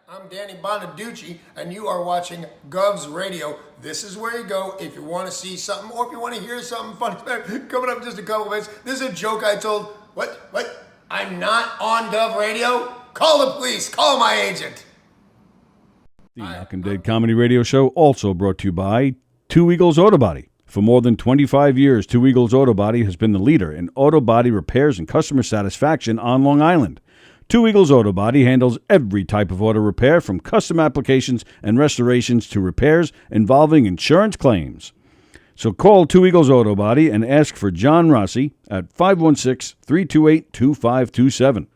I'm Danny Bonaducci, and you are watching Gov's Radio. This is where you go if you want to see something or if you want to hear something funny. Coming up in just a couple minutes. This is a joke I told. What? I'm not on Gov Radio? Call the police. Call my agent. The Knock 'em Dead Comedy Radio Show also brought to you by Two Eagles Auto Body. For more than 25 years, Two Eagles Auto Body has been the leader in auto body repairs and customer satisfaction on Long Island. Two Eagles Auto Body handles every type of auto repair, from custom applications and restorations to repairs involving insurance claims. So call Two Eagles Auto Body and ask for John Rossi at 516-328-2527.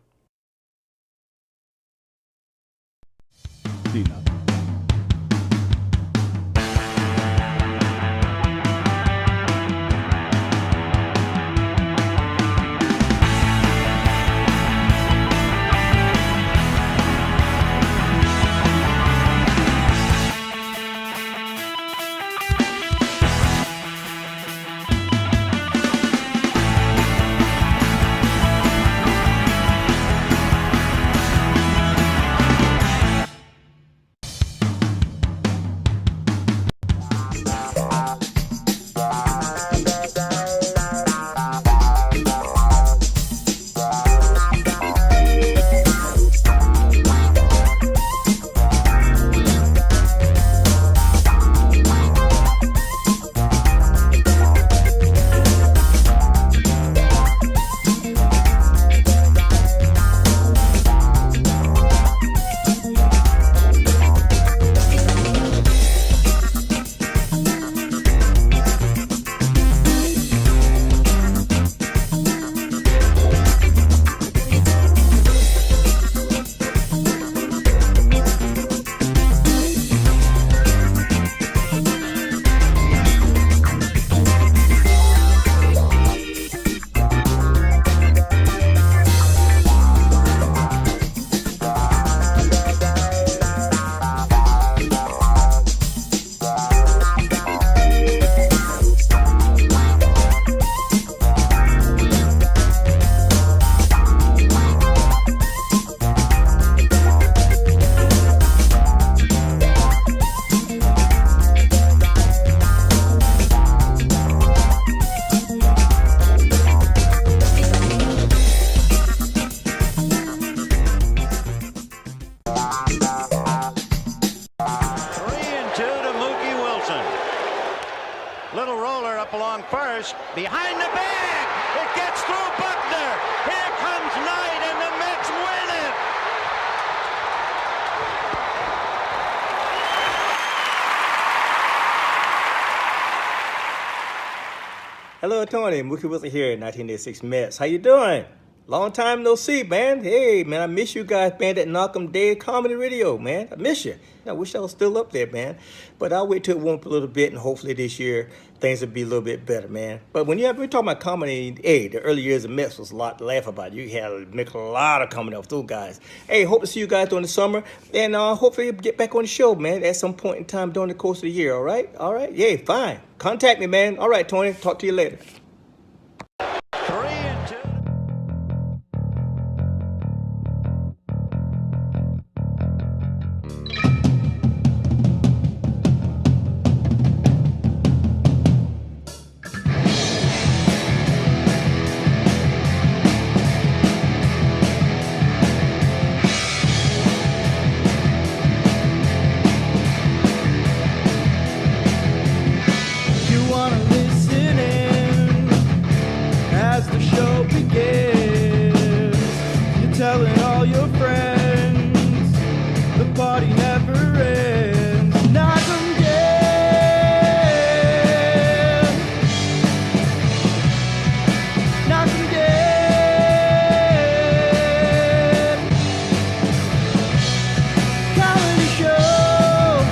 Little roller up along first. Behind the bag. It gets through Buckner. Here comes Knight, and the Mets win it. Hello, Tony. Mookie Wilson here, 1986 Mets. How you doing? Long time no see, man. Hey, man, I miss you guys, man, that Knock 'em Dead Comedy Radio, man. I miss you. I wish I was still up there, man. But I'll wait till it warm up a little bit, and hopefully this year things will be a little bit better, man. But when we're talking about comedy, hey, the early years of Mets was a lot to laugh about. You had to make a lot of comedy off those guys. Hey, hope to see you guys during the summer, and hopefully you'll get back on the show, man, at some point in time during the course of the year, all right? All right? Yeah, fine. Contact me, man. All right, Tony. Talk to you later. Telling all your friends the party never ends. Knock 'em dead. Knock 'em dead. Comedy show.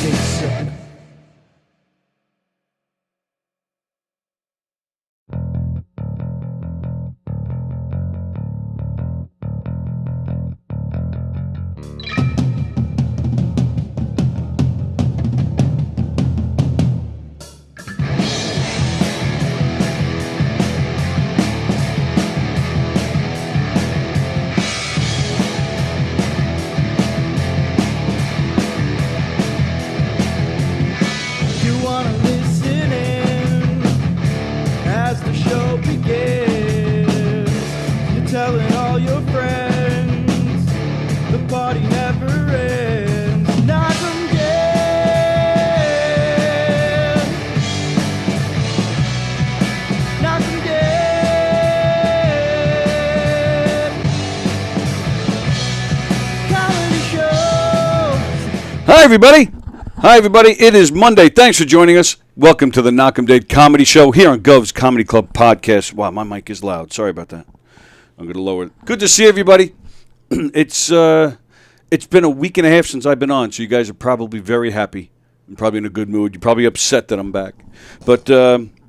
They suck. Hi, everybody. Hi, everybody. It is Monday. Thanks for joining us. Welcome to the Knock 'em Dead Comedy Show here on Gov's Comedy Club Podcast. Wow, my mic is loud. Sorry about that. I'm going to lower it. Good to see everybody. It's been a week and a half since I've been on, so you guys are probably very happy. I'm probably in a good mood. You're probably upset that I'm back. But,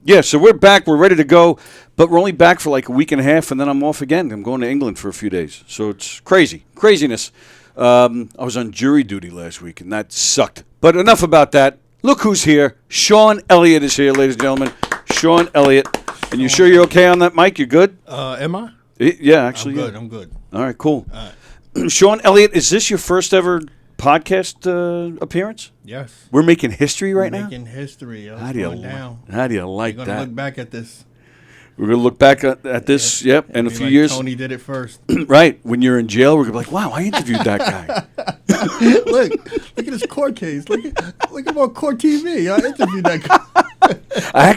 yeah, so we're back. We're ready to go. But we're only back for like a week and a half, and then I'm off again. I'm going to England for a few days. So it's crazy. Craziness. I was on jury duty last week, and that sucked. But enough about that. Look who's here. Sean Elliot is here, ladies and gentlemen. Sean Elliot. And you sure you're okay on that mic? You good? Am I? Yeah, actually. I'm good. Yeah. I'm good. All right, cool. All right. Sean Elliot, is this your first ever podcast appearance? Yes. We're making history right now? Making history. How do you down. like We're that? gonna look back at this. We're going to look back at this, yep, in a Be few like years. Tony did it first. Right. When you're in jail, we're going to be like, wow, I interviewed that guy. look at this court case. Look at on court TV. I interviewed that guy. I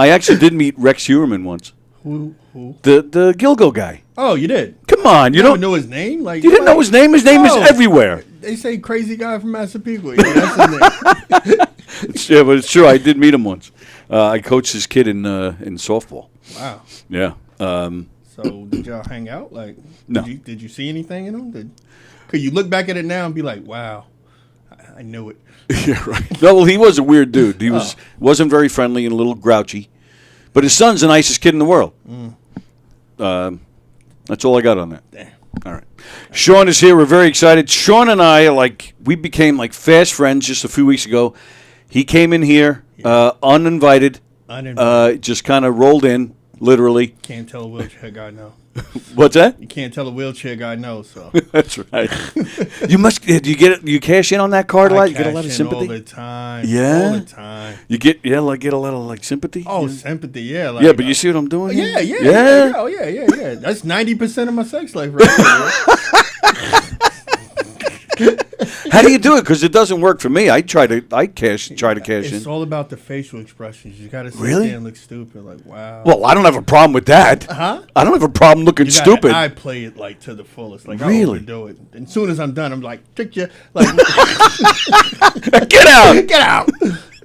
actually did meet Rex Heuerman once. Who? The Gilgo guy. Oh, you did? Come on, you don't don't know his name? Like You didn't know his name? His name is No. everywhere. They say crazy guy from Massapequa. Yeah, that's his name. Yeah, but it's true. I did meet him once. I coached his kid in softball. Wow. Yeah. So did y'all hang out? Like, No. Did you see anything in him? Could you look back at it now and be like, wow, I knew it. Yeah, right. No, well, he was a weird dude. He wasn't very friendly and a little grouchy. But his son's the nicest kid in the world. That's all I got on that. Damn. All right. Sean is here. We're very excited. Sean and I we became like fast friends just a few weeks ago. He came in here uninvited. Just kind of rolled in, literally. Can't tell a wheelchair guy no. What's that? You can't tell a wheelchair guy no. So That's right. You must. Do you get it? You cash in on that card a lot? You get a lot of cash in sympathy. all the time. Yeah? all the time. You get get a lot of like sympathy. Oh, Yeah. sympathy. Yeah, like, Yeah, but you see what I'm doing? Yeah, here? yeah. Oh, yeah. That's 90% of my sex life right there. How do you do it? Because it doesn't work for me. I try to cash It's in. all about the facial expressions. You got to sit Really? there and look stupid. Like, wow. Well, I don't have a problem with that. Huh? I don't have a problem looking You gotta- stupid. I play it like to the fullest. Like, Really? I overdo it. And as soon as I'm done, I'm like, trick you. Like, Get out! get out.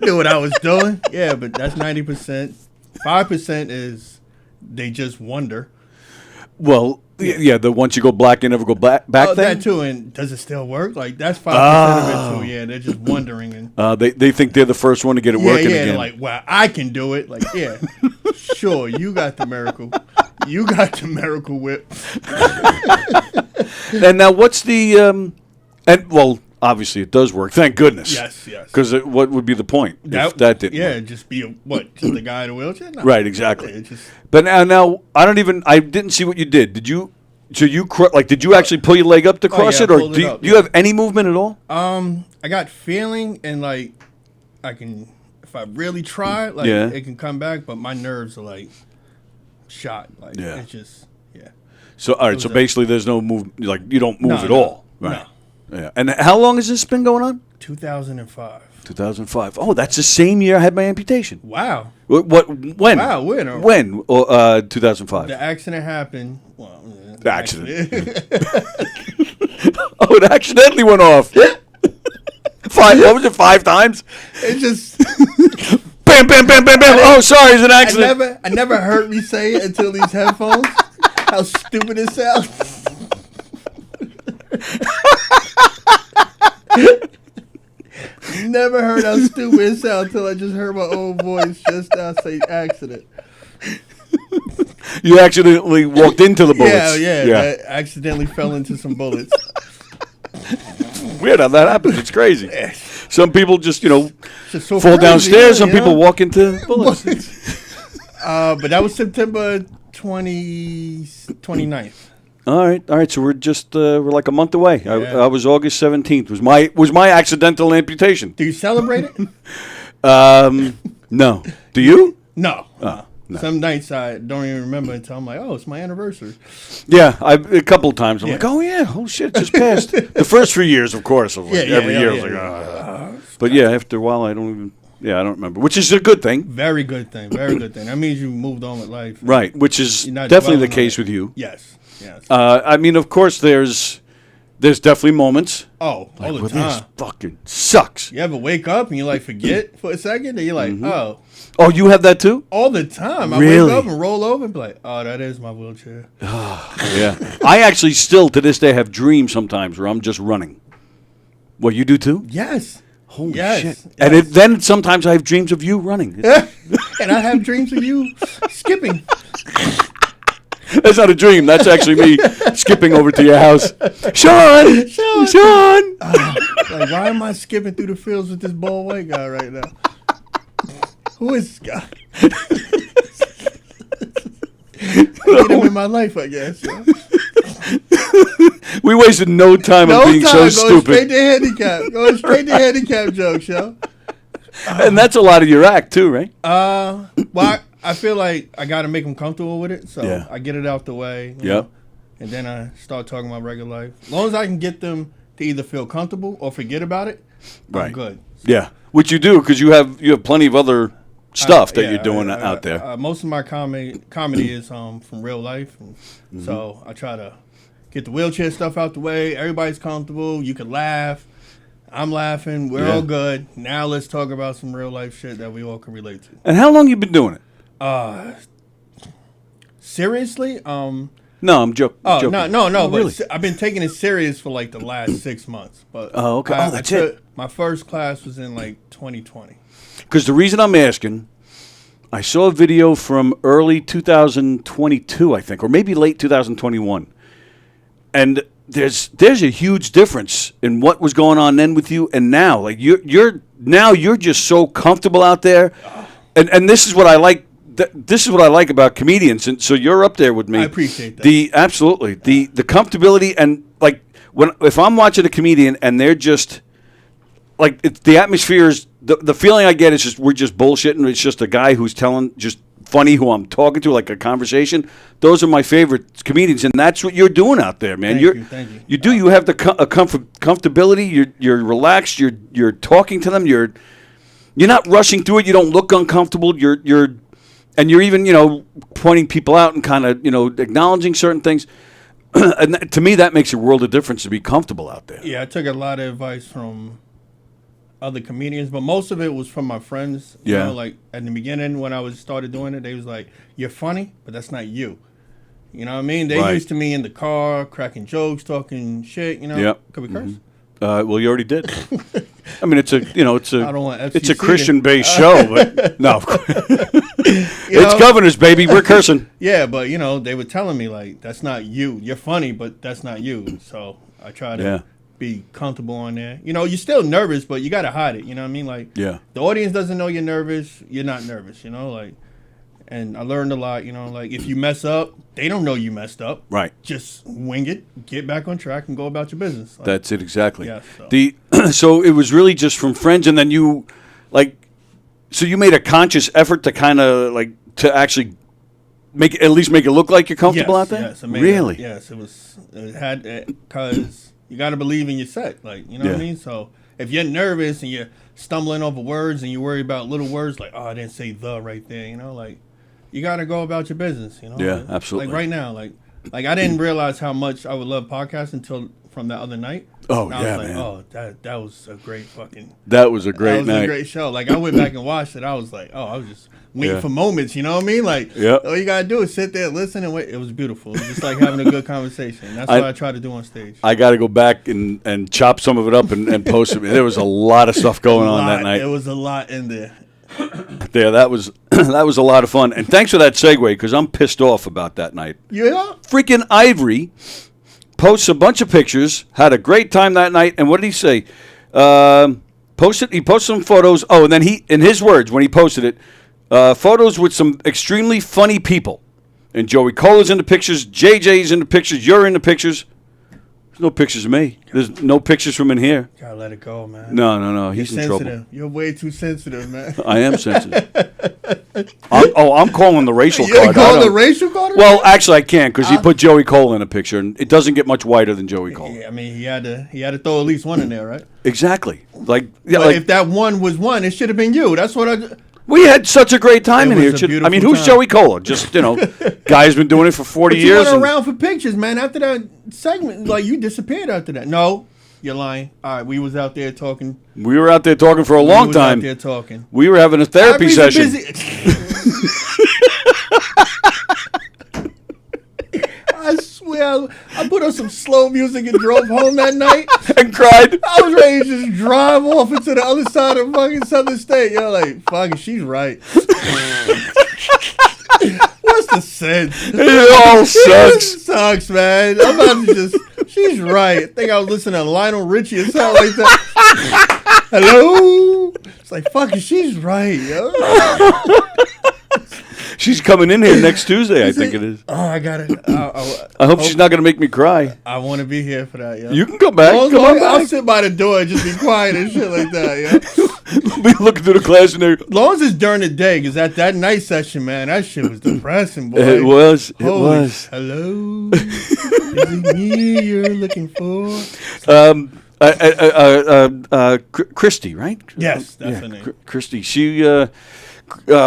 Knew what I was doing. Yeah, but that's 90%. 5% is they just wonder. Well, yeah. The once you go black, you never go back Oh, thing. that too. And does it still work? Like, that's 5% of it too. Yeah, they're just wondering. And They think they're the first one to get it working they're again. like, wow, I can do it. Like, yeah, sure, you got the miracle. You got the miracle whip. And now, what's the and well, obviously it does work. Thank goodness. Yes. Because what would be the point if that didn't? Yeah, work? just be just the guy in a wheelchair. No. Right. Exactly. Yeah, just, But now I didn't see what you did. Did you? So did you actually pull your leg up to cross yeah, it, or I pulled do it you, up, do you have any movement at all? I got feeling and like I can if I really try, like Yeah. it can come back. But my nerves are like shot. Like Yeah. it's just So all right. was So a- basically, there's no move. Like you don't move No, at no, all. Right. Yeah. And how long has this been going on? 2005. 2005. Oh, that's the same year I had my amputation. Wow. What? When? Wow, when? When? 2005. The accident happened. Well, The accident. Oh, it accidentally went off. What was it? 5 times? It just. Bam, bam, bam, bam, bam. Oh, sorry, it's an accident. I never heard me say it until these headphones. How stupid it sounds. Never heard how stupid it sounds until I just heard my own voice just now say accident. You accidentally walked into the bullets. Yeah. I accidentally fell into some bullets. Weird how that happens. It's crazy. Some people just, Just so fall crazy, downstairs. yeah, Some people walk into bullets. But that was September 29th. All right. So we're like a month away. Yeah. I was August 17th. Was my accidental amputation? Do you celebrate it? No. Do you? No. No. Some nights I don't even remember until I'm like, oh, it's my anniversary. Yeah, a couple of times I'm like, oh yeah, oh shit, it just passed. The first 3 years, of course, I was like, every year I was like, but yeah, after a while I don't remember, which is a good thing. Very good thing. Very good thing. That means you moved on with life. Right, which is You're not definitely the dwelling on case it. with you. Yes. I mean, of course, there's There's definitely moments. Oh, all the Well, this time. fucking sucks. You ever wake up and you like forget for a second, and you're like, oh, Oh, you have that too? all the time. I Really? wake up and roll over and be like, oh, that is my wheelchair. Yeah. I actually still to this day have dreams sometimes where I'm just running. What, you do too? Yes. Holy Yes, shit. yes. And then sometimes I have dreams of you running. And I have dreams of you skipping. That's not a dream. That's actually me skipping over to your house. Sean! Sean! Like, why am I skipping through the fields with this bald white guy right now? Who is this guy? Get him in my life, I guess. Yeah. We wasted no time on being so Going stupid. straight to handicap. Going straight to handicap jokes, yo. And that's a lot of your act too, right? Well, I feel like I got to make them comfortable with it, so Yeah. I get it out the way. you Yep. know, and then I start talking about regular life. As long as I can get them to either feel comfortable or forget about it, I'm Right. good. Yeah. Which you do because you have plenty of other stuff that you're doing out there. Most of my comedy is from real life, and so I try to get the wheelchair stuff out the way. Everybody's comfortable. You can laugh. I'm laughing. We're Yeah. all good. Now let's talk about some real life shit that we all can relate to. And how long you been doing it? Seriously? No, I'm joking. Oh, joking. no. Oh, But really? I've been taking it serious for like the last 6 months. But Oh, okay. Oh, that's it. My first class was in like 2020. Because the reason I'm asking, I saw a video from early 2022, I think, or maybe late 2021, and there's a huge difference in what was going on then with you and now. Like you're just so comfortable out there, and this is what I like. This is what I like about comedians, and so you're up there with me. I appreciate that. Absolutely the comfortability and like if I'm watching a comedian and they're just like the atmosphere is the feeling I get is just we're just bullshitting. It's just a guy who's telling just funny who I'm talking to, like a conversation. Those are my favorite comedians, and that's what you're doing out there, man. Thank you. You have the comfortability. You're relaxed. You're talking to them. You're not rushing through it. You don't look uncomfortable. And you're even pointing people out and kind of acknowledging certain things. And to me, that makes a world of difference to be comfortable out there. Yeah, I took a lot of advice from other comedians, but most of it was from my friends. You Yeah. know, like at the beginning when I started doing it, they was like, "You're funny, but that's not you." You know what I mean? They Right. used to me in the car, cracking jokes, talking shit. Yep. Could we curse? Well, you already did. I mean, it's a I don't want it's a FCC Christian-based show, but no, of course. It's know? governors, baby. We're cursing. Yeah, but they were telling me like, "That's not you. You're funny, but that's not you." So I try to Yeah. be comfortable on there. You're still nervous, but you gotta hide it. You know what I mean? Like, Yeah. the audience doesn't know you're nervous. You're not nervous. And I learned a lot. Like if you mess up, they don't know you messed up. Right. Just wing it, get back on track, and go about your business. Like, That's it exactly. Yeah, so. So it was really just from friends, and then you so you made a conscious effort to kind of to actually make it look like you're comfortable out there. Yes, I made really? that. Yes, it was. It had because you got to believe in your set. Like what I Yeah. mean. So if you're nervous and you're stumbling over words and you worry about little words like, oh, I didn't say the right there. You got to go about your business. Yeah, Like, absolutely. Like right now, like I didn't realize how much I would love podcasts until from that other night. Oh, And I yeah, was like, man. oh, that was a great fucking. That was a great That was night. a great show. Like I went back and watched it. I was like, oh, I was just waiting Yeah. for moments. You know what I mean? Like, Yep. all you gotta do is sit there, listen, and wait. It was beautiful. It was just like having a good conversation. That's what I try to do on stage. I got to go back and chop some of it up and post it. There was a lot of stuff going on that night. There was a lot in there. Yeah, that was that was a lot of fun. And thanks for that segue because I'm pissed off about that night. Yeah. Freaking Ivory posts a bunch of pictures, had a great time that night, and what did he say? He posted some photos. Oh, and then in his words, when he posted it, photos with some extremely funny people. And Joey Cola's in the pictures, JJ's in the pictures, you're in the pictures. There's no pictures of me. There's no pictures from in here. Gotta let it go, man. No, he's You're in sensitive. trouble. You're way too sensitive, man. I am sensitive. I'm calling the racial You're card. calling I the don't- racial card? Well, actually, I can't because he put Joey Cola in a picture, and it doesn't get much whiter than Joey Cola. Yeah, I mean, he had to throw at least one in there, right? Exactly. But if that one was one, it should have been you. That's what We had such a great time It in was here. a I mean, beautiful who's time. Joey Cola? Just, guy's been doing it for 40 But you years. went and around for pictures, man. After that segment, like you disappeared after that. No, you're lying. All right, we was out there talking. we were out there talking for a We long was time. Out there talking. We were having a therapy Ivory's a session. I swear, I put on some slow music and drove home that night. And cried. I was ready to just drive off into the other side of fucking Southern State. You're like, fucking, she's right. What's the sense? It all sucks. It sucks, man. I'm about to just, she's right. I think I was listening to Lionel Richie or something like that. Hello? It's like, fucking, she's right, yo. She's coming in here next Tuesday, I think it is. Oh, I got it. I hope she's not going to make me cry. I want to be here for that, yo. You can come back. Long as Come on I'll back. sit by the door and just be quiet and shit like that, yo. Be looking through the class in there. As long as it's during the day, because at that night session, man, that shit was depressing, boy. It was. It Holy- was. Hello? Is it me you're looking for? Christy, right? Yes, that's her name. Christy. She,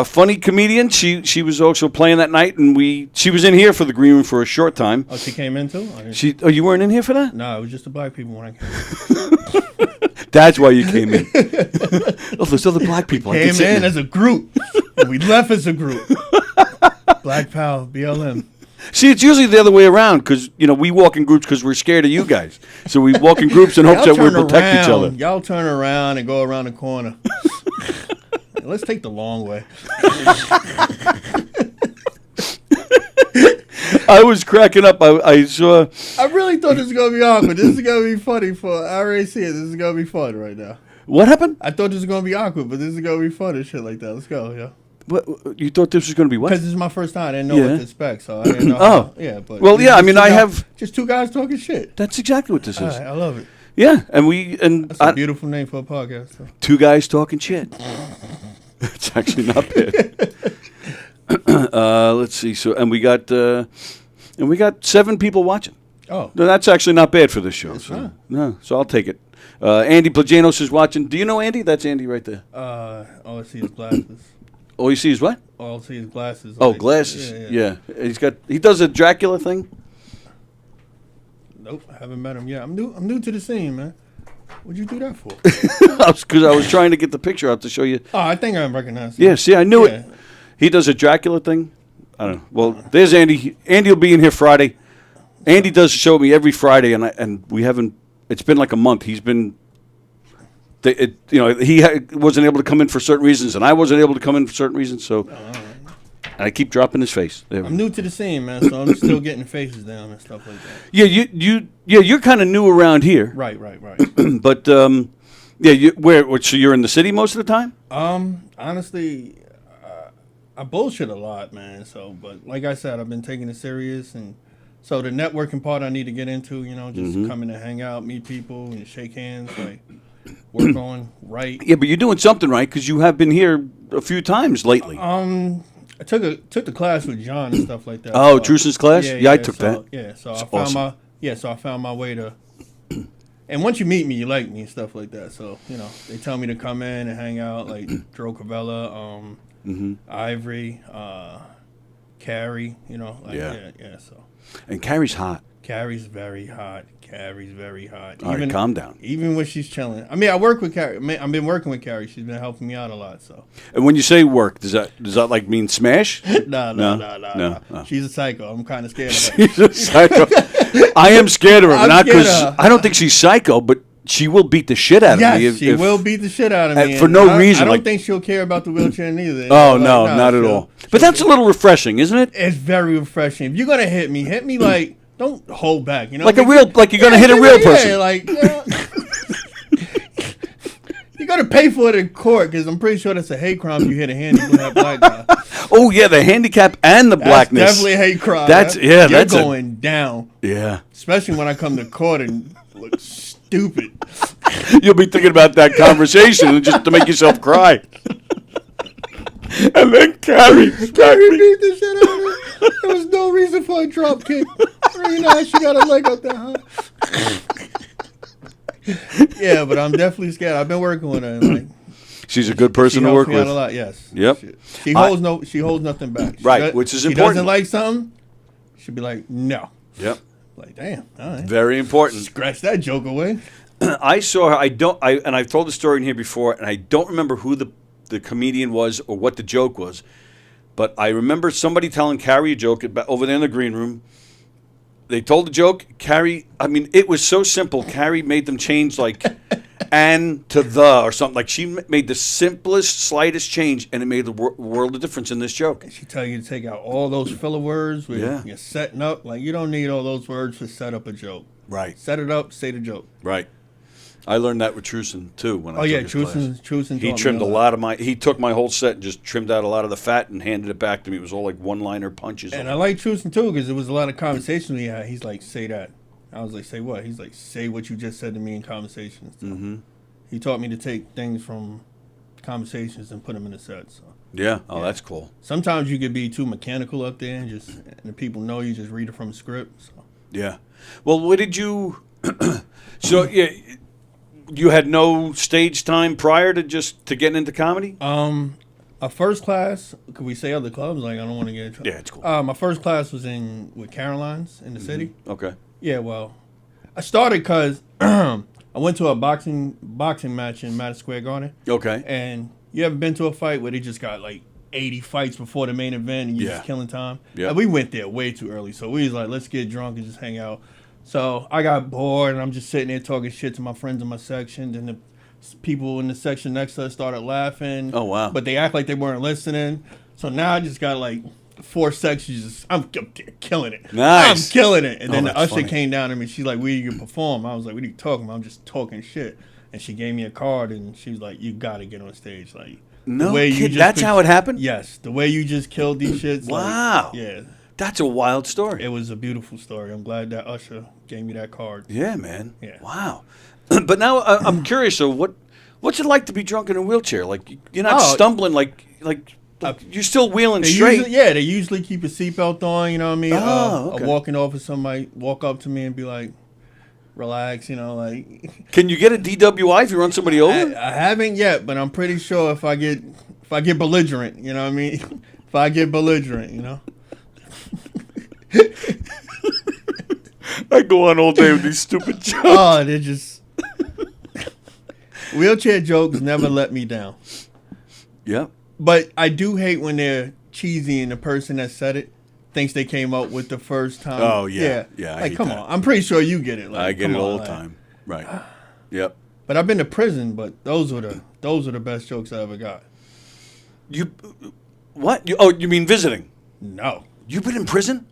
funny comedian. She was also playing that night, and she was in here for the green room for a short time. Oh, she came in too? I didn't- You weren't in here for that? No, it was just the black people when I came. That's why you came in. Oh, there's other black people. I can Came sit in there. as a group, and we left as a group. Black Power, BLM. See, it's usually the other way around because we walk in groups because we're scared of you guys. So we walk in groups in hopes that we protect each other. Y'all turn around and go around the corner. Let's take the long way. I was cracking up. I saw. I really thought this was going to be awkward. This is going to be funny for, I already see it. This is going to be fun right now. What happened? I thought this was going to be awkward, but this is going to be fun and shit like that. Let's go, yeah. What, you thought this was going to be what? Because this is my first time. I didn't know Yeah. what to expect, so I didn't know. Oh. Yeah, but. Well, it's yeah, I just mean, two I guys- have. Just two guys talking shit. That's exactly what this All is. right, I love it. Yeah, and That's a beautiful name for a podcast. So. two guys talking shit. It's actually not bad. Let's see. So, and we got 7 people watching. Oh. No, that's actually not bad for this show. It's So, not. no, so I'll take it. Andy Plajanos is watching. Do you know Andy? That's Andy right there. All I see is glasses. All you see is what? All I see is glasses. Oh, Like, glasses. Yeah. He does a Dracula thing. Nope, I haven't met him yet. I'm new to the scene, man. What'd you do that for? Because I was trying to get the picture out to show you. Oh, I think I recognize him. Yeah, see, I knew Yeah. it. He does a Dracula thing. I don't know. Well, there's Andy. Andy will be in here Friday. Andy does show me every Friday, and we haven't. It's been like a month. He's been. He wasn't able to come in for certain reasons, and I wasn't able to come in for certain reasons. So, and I keep dropping his face. There. I'm new to the scene, man, so I'm still getting the faces down and stuff like that. Yeah, you're kind of new around here. Right. But so you're in the city most of the time? Honestly, I bullshit a lot, man. So, but like I said, I've been taking it serious, and so the networking part I need to get into, just coming to hang out, meet people, and shake hands, like work on right. Yeah, but you're doing something right because you have been here a few times lately. I took the class with John and stuff like that. Oh, so, Trucen's class? Yeah, I took that. Yeah, so It's I found awesome. I found my way to. And once you meet me, you like me and stuff like that. So they tell me to come in and hang out, like Dro Cavella, Ivory, Carrie. Yeah. So And Carrie's hot. Carrie's very hot. All right, calm down. Even when she's chilling. I mean, I work with Carrie. I've been working with Carrie. She's been helping me out a lot. So. And when you say work, does that like mean smash? No. She's a psycho. I'm kind of scared of her. She's a psycho. I am scared of her, I'm not scared because of her. I don't think she's psycho, but she will beat the shit out of me. Yes, she will beat the shit out of me. for and no I reason, I don't like- think she'll care about the wheelchair neither. Oh Like, no, not at all. But that's a little refreshing, isn't it? It's very refreshing. If you're gonna hit me like don't hold back. Like you're gonna hit a real person. Like you gotta pay for it in court because I'm pretty sure that's a hate crime if you hit a handicapped black guy. Oh yeah, the handicap and the blackness. That's definitely a hate crime. That's man. yeah, You're that's going down. Yeah. Especially when I come to court and look stupid. You'll be thinking about that conversation just to make yourself cry. And then Carrie Carrie beat the shit out of her. There was no reason for a drop kick. Really nice. She got a leg up there, huh? Yeah, but I'm definitely scared. I've been working with her. And She's a good person She to helps work me out with. a lot. Yes. Yep. She holds nothing back. Right, which is she important. doesn't like something, she'll be like, no. Yep. Like, damn. All right. Very important. Scratch that joke away. I saw her. And I've told the story in here before, and I don't remember who the comedian was or what the joke was, but I remember somebody telling Carrie a joke over there in the green room. They told the joke. Carrie, I mean, it was so simple. Carrie made them change like "and" to "the" or something. Like she made the simplest, slightest change, and it made the world of difference in this joke. She tell you to take out all those filler words when Yeah. you're setting up. Like, you don't need all those words to set up a joke. Right. Set it up, say the joke. Right. I learned that with Truson too when I Oh, took yeah, his class. Truson He taught me trimmed a a lot. lot of my. He took my whole set and just trimmed out a lot of the fat and handed it back to me. It was all like one-liner punches. And I like Truson too because there was a lot of conversation we had. He's like, say that. I was like, say what? He's like, say what you just said to me in conversations. So he taught me to take things from conversations and put them in a set. So Yeah. Oh, that's cool. sometimes you could be too mechanical up there and the people know you just read it from a script. So. Yeah. Well, what did you? So yeah, you had no stage time prior to getting into comedy. Our first class, could we say other clubs? Like, I don't want to get in trouble. Yeah, it's cool. My first class was with Caroline's in the city. Okay. Yeah, well, I started because I went to a boxing match in Madison Square Garden. Okay. And you ever been to a fight where they just got like 80 fights before the main event and you're Yeah. just killing time? Yeah. And we went there way too early. So we was like, let's get drunk and just hang out. So I got bored and I'm just sitting there talking shit to my friends in my section. And the people in the section next to us started laughing. Oh, wow. But they act like they weren't listening. So now I just got like 4 sections. I'm killing it. Nice. I'm killing it. And then the that's usher funny. came down to me. She's like, "Where you can perform?" I was like, "What are you talking about? I'm just talking shit." And she gave me a card and she was like, "You got to get on stage." Like, No kid, that's how it happened? Yes, the way you just killed these shits. Wow. Like, yeah, That's a wild story. it was a beautiful story. I'm glad that usher gave me that card. Yeah, man. Yeah. Wow. But now I'm curious. So what's it like to be drunk in a wheelchair? Like you're not Oh. stumbling. Like you're still wheeling straight. They usually keep a seatbelt on. You know what I mean? Oh, okay. Walking off with somebody walk up to me and be like, "Relax," you know, like. Can you get a DWI if you run somebody over? I haven't yet, but I'm pretty sure if I get belligerent, you know what I mean? If I get belligerent, you know? I go on all day with these stupid jokes. Oh, they're just... Wheelchair jokes never let me down. Yeah. But I do hate when they're cheesy and the person that said it thinks they came up with the first time. Oh, yeah. Yeah, I Like, hate come that. on. I'm pretty sure you get it. Like, I get come it all on, the like- time. Right. Yep. But I've been to prison, but those are the best jokes I ever got. You what? You mean visiting? No. You've been in prison?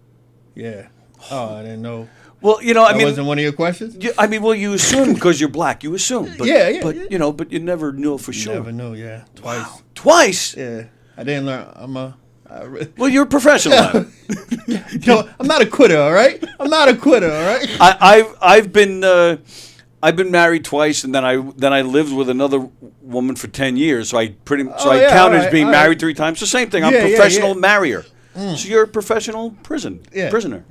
Yeah. Oh, I didn't know. Well, I That mean, wasn't one of your questions? you assume because you're black. You assume. But, Yeah. But but you never knew for sure. Never knew, yeah. Twice. Twice. Yeah. I didn't learn. Well, you're a professional. at it. Yo, I'm not a quitter, all right? I'm not a quitter, all right? I've been married twice, and then I lived with another woman for 10 years. So I count yeah, as alright, being alright. married 3 times. The same thing. I'm Yeah, yeah, professional yeah. marrier. So you're a professional prisoner. Yeah. Prisoner.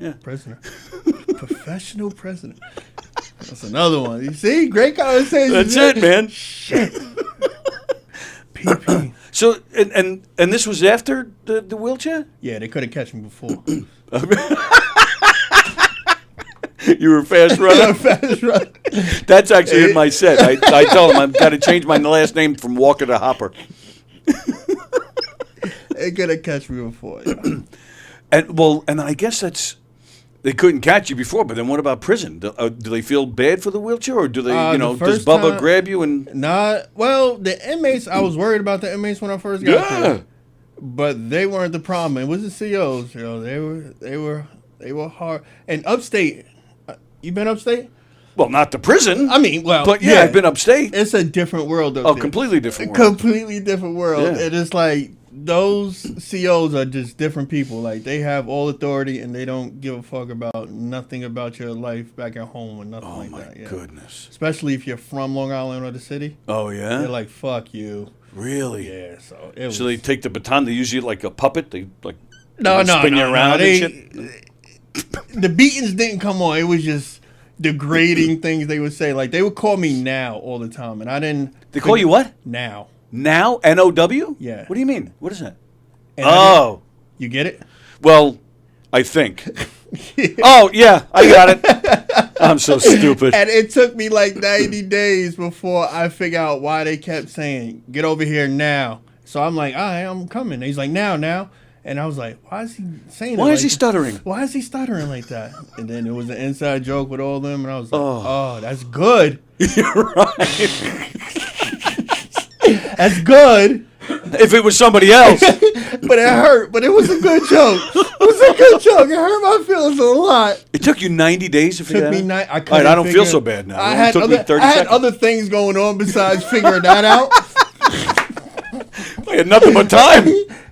Professional prisoner. That's another one. You see? Great conversation. That's it, man. PP. So and this was after the wheelchair? Yeah, they couldn't catch me before. You were a fast runner. Fast run. That's actually in my set. I told him I've got to change my last name from Walker to Hopper. They couldn't catch me before. Yeah. And I guess they couldn't catch you before. But then what about prison? Do they feel bad for the wheelchair, or do they? The Does first Bubba time- grab you and? Well, the inmates, I was worried about the inmates when I first got there. But they weren't the problem. It was the COs, they were hard. And upstate, you been upstate? Well, not the prison. I mean, well, but yeah, I've been upstate. It's a different world up Oh, there. completely different world. Completely different world. Yeah. And it's like those COs are just different people. Like they have all authority and they don't give a fuck about nothing about your life back at home or nothing Oh like my that. Yeah. goodness. Especially if you're from Long Island or the city. Oh yeah. They're like, fuck you. Really? Yeah. So it was. So they take the baton. They use you like a puppet. They like No, spin you around and shit. The beatings didn't come on. It was just degrading things they would say. Like they would call me now all the time, and I didn't. They call you what? Now. Now? N-O-W? Yeah. What do you mean? What is that? And Oh. you get it? Well, I think. Oh, yeah, I got it. I'm so stupid. And it took me like 90 days before I figured out why they kept saying, get over here now. So I'm like, all right, I'm coming. And he's like, now. And I was like, why is he saying that? Why is like he that? stuttering? Why is he stuttering like that? And then it was an inside joke with all of them. And I was like, oh that's good. You're right. That's good. If it was somebody else. But it hurt. But it was a good joke. It was a good joke. It hurt my feelings a lot. It took you 90 days to figure Took that me out? night. All right, I don't feel so bad now. I It had took me other, 30 I had seconds. other things going on besides figuring that out. I had nothing but time.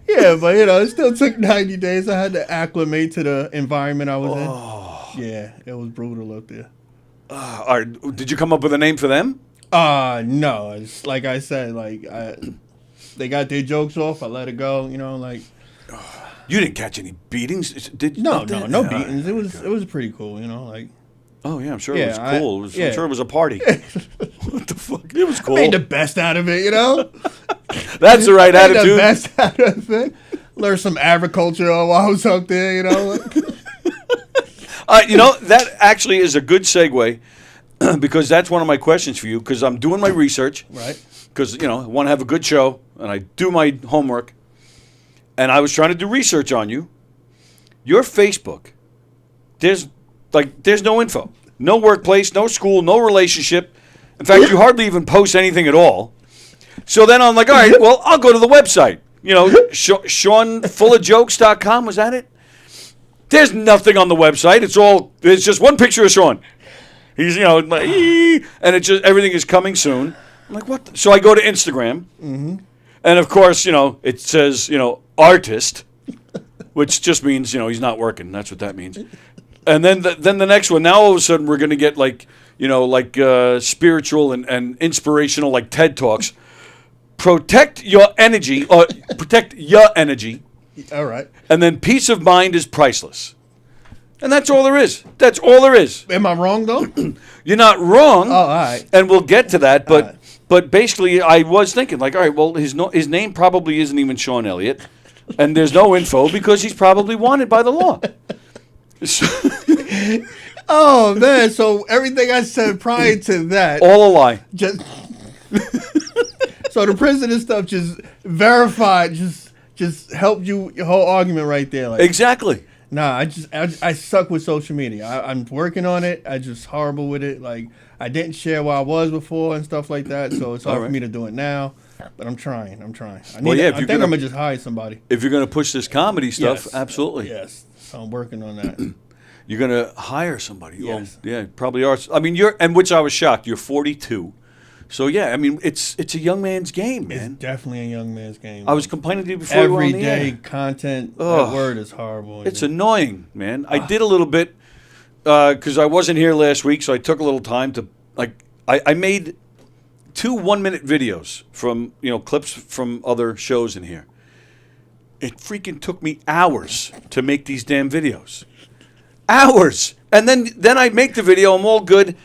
Yeah, but it still took 90 days. I had to acclimate to the environment I was in. Yeah, it was brutal up there. All right, did you come up with a name for them? No. It's like I said, they got their jokes off. I let it go. You didn't catch any beatings? Did No beatings. It was pretty cool. Oh, yeah, I'm sure Yeah, it was cool. I'm sure it was a party. What the fuck? It was cool. Made the best out of it. That's the right Made attitude. the best out of it. Learn some agriculture while I was up there. That actually is a good segue because that's one of my questions for you because I'm doing my research. Right. Because, I want to have a good show and I do my homework. And I was trying to do research on you. Your Facebook, there's no info. No workplace, no school, no relationship. In fact, you hardly even post anything at all. So then I'm like, all right, well, I'll go to the website. SeanFullofJokes.com, was that it? There's nothing on the website. It's just one picture of Sean. He's, and it's just, everything is coming soon. I'm like, what? So I go to Instagram. Mm-hmm. And of course, it says, artist, which just means, he's not working. That's what that means. And then the next one, now all of a sudden we're going to get spiritual and inspirational, like TED Talks. Protect your energy. All right. And then peace of mind is priceless. And that's all there is. That's all there is. Am I wrong, though? You're not wrong. Oh, all right. And we'll get to that. But right. but basically, I was thinking, all right, well, his name probably isn't even Sean Elliott. And there's no info because he's probably wanted by the law. Oh, man. So everything I said prior to that. All a lie. Just so the prison and stuff just verified, just helped you your whole argument right there. Exactly. Nah, I suck with social media. I'm working on it. I just horrible with it. I didn't share where I was before and stuff like that, so it's hard for me to do it now. But I'm trying. I think I'm gonna just hire somebody. If you're gonna push this comedy stuff, Yes. absolutely. Yes. So I'm working on that. You're gonna hire somebody. Yes. Well, yeah, probably are. I mean, which I was shocked. You're 42. So yeah, I mean, it's a young man's game, man. It's definitely a young man's game. I was complaining to you before we were on the air. Everyday content. Ugh. That word is horrible. It's annoying, man. I did a little bit because I wasn't here last week, so I took a little time to I made 2 1-minute videos from clips from other shows in here. It freaking took me hours to make these damn videos. Hours, and then I make the video. I'm all good.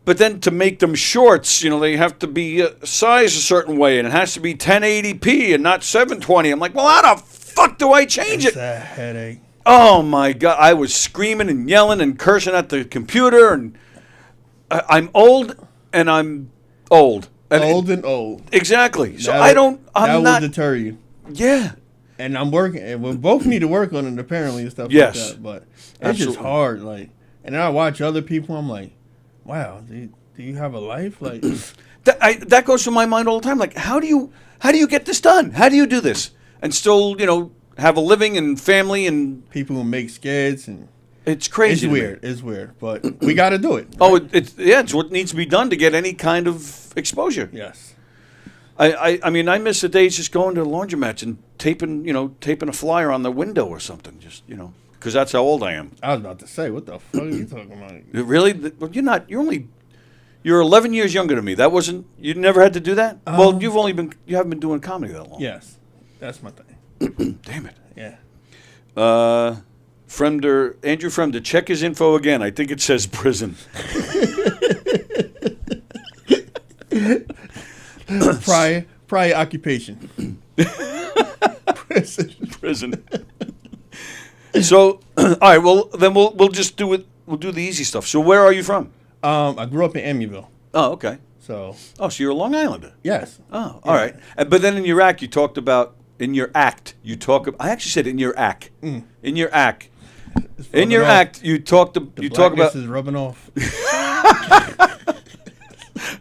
But then to make them shorts, they have to be sized a certain way, and it has to be 1080p and not 720. I'm like, well, how the fuck do I change It's it? a headache. Oh, my God. I was screaming and yelling and cursing at the computer, and I'm old, and I'm old. And Old. Exactly. So That I'm will not. deter you. Yeah. And I'm working, and we both need to work on it apparently and stuff Yes. like that. But it's Absolutely. just hard. And then I watch other people. I'm like, wow, do you have a life? That goes through my mind all the time. Like, how do you get this done? How do you do this and still have a living and family and People who make skits and it's crazy. it's to me. weird. It's weird, but we got to do it. Oh, it's what needs to be done to get any kind of exposure. Yes. I mean, I miss the days just going to the laundromat and taping a flyer on the window or something, just because that's how old I am. I was about to say, what the fuck are you talking about? Really? Well, you're not. You're 11 years younger than me. That wasn't. You never had to do that. Well, you haven't been doing comedy that long. Yes, that's my thing. Damn it. Yeah. Andrew Fremder, check his info again. I think it says prison. Prior occupation. Prison. So, all right. Well, then we'll just do it. We'll do the easy stuff. So, where are you from? I grew up in Amityville. Oh, okay. So Oh, so you're a Long Islander. yes. Oh, all right. But then in your act, you talked about I actually said in your act. In your act. In your act, you talk about. This is rubbing off.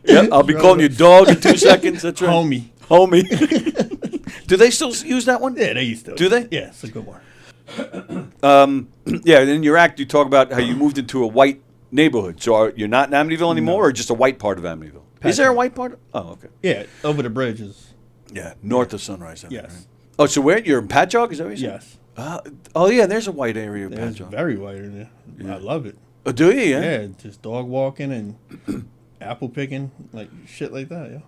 Yep, I'll be calling you dog in 2 seconds. That's right. Homie. Do they still use that one? Yeah, they used to. Do they? Yeah, it's a good one. Yeah, in your act, you talk about how you moved into a white neighborhood. So you're not in Amityville anymore, or just a white part of Amityville? Is there a white part? Oh, okay. Yeah, over the bridges. Yeah, north of Sunrise. I think, Yes. right? Oh, so you're in Patchogue? Is that what you said? Yes. Oh, yeah, there's a white area of It's Patchogue. very white in there. Yeah. I love it. Oh, do you? Yeah. Yeah, just dog walking and apple picking, like shit like that, yeah.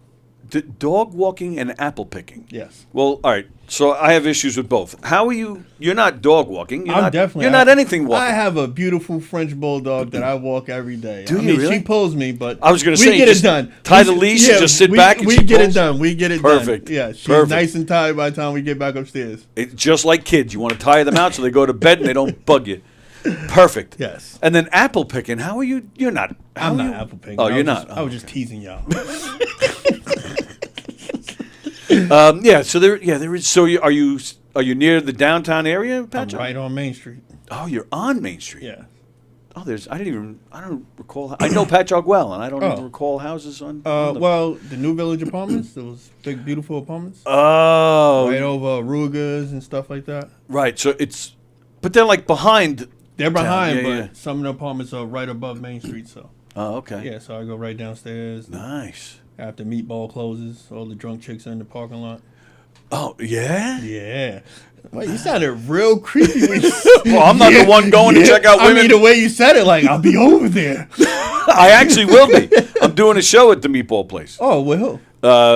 Dog walking and apple picking. Yes. Well, all right. So I have issues with both. How are you? You're not dog walking. I'm definitely. You're not anything walking. I have a beautiful French bulldog that I walk every day. Do I you mean, really? she pulls me, but I was going to say, we get just it done. tie the leash and just sit back and we she get pulls? it done. We get it Perfect. done. Yeah, she's Perfect. nice and tired by the time we get back upstairs. It's just like kids. You want to tire them out so they go to bed and they don't bug you. Perfect. Yes. And then apple picking. How are you? You're not. How I'm are not you? apple picking. Oh, you're not. I was just teasing y'all. Yeah. So there is. So are you near the downtown area, I'm Patrick? right on Main Street. Oh, you're on Main Street. Yeah. Oh, I don't recall. I know Patchogue well, and I don't Oh. even recall houses on. Well, the New Village apartments, those big, beautiful apartments. Oh, Right over Rugas and stuff like that. right. So but they're like behind. They're behind, Yeah, but yeah. some of the apartments are right above Main Street, so. Oh, okay. Yeah, so I go right downstairs. Nice. After meatball closes, all the drunk chicks are in the parking lot. Oh, yeah? Yeah. Wait, you sounded real creepy. When you, Well, I'm not the one going to check out women. I mean, the way you said it, like, I'll be over there. I actually will be. I'm doing a show at the Meatball Place. Oh, with who?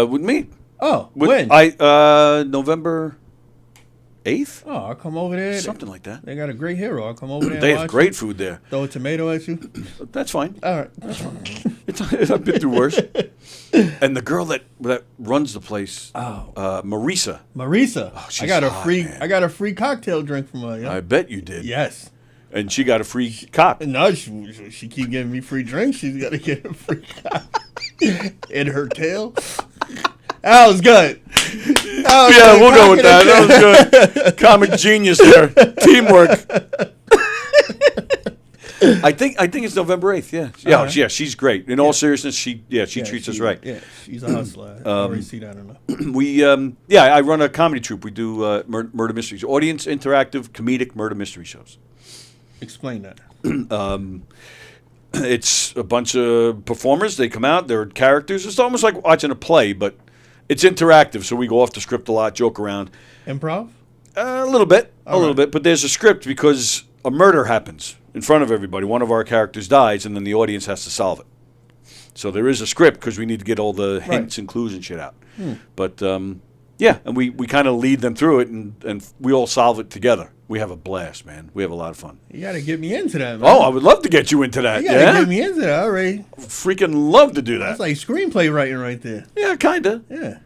With me. Oh, With, when? November 8th? Oh, I'll come over there. Something like that. They got a great hero. I'll come over there. They and have watch great it. food there. Throw a tomato at you. That's fine. All right. I've been through worse. And the girl that runs the place, Marisa. Marisa. she's I got a hot, free. man. I got a free cocktail drink from her. Yeah? I bet you did. Yes. And she got a free cock. No, she keep giving me free drinks. She's got to get a free cock in her tail. That was good. Yeah, we'll go with that. That was good. Comic genius there. Teamwork. I think it's November 8th. Yeah. Yeah. right. Yeah. She's great. In all seriousness, she treats us right. Yeah, she's a hustler. I already see that in her. We I run a comedy troupe. We do murder mysteries, audience interactive comedic murder mystery shows. Explain that. It's a bunch of performers. They come out. They're characters. It's almost like watching a play, but it's interactive. So we go off the script a lot, joke around. Improv? A little bit, All right. but there's a script because a murder happens in front of everybody. One of our characters dies, and then the audience has to solve it. So there is a script because we need to get all the hints and clues and shit out. But yeah, and we kind of lead them through it, and we all solve it together. We have a blast, man. We have a lot of fun. You got to get me into that, man. Oh, I would love to get you into that. You got to Yeah, get me into that already. freaking love to do that. That's like screenplay writing right there. Yeah, kinda. Yeah.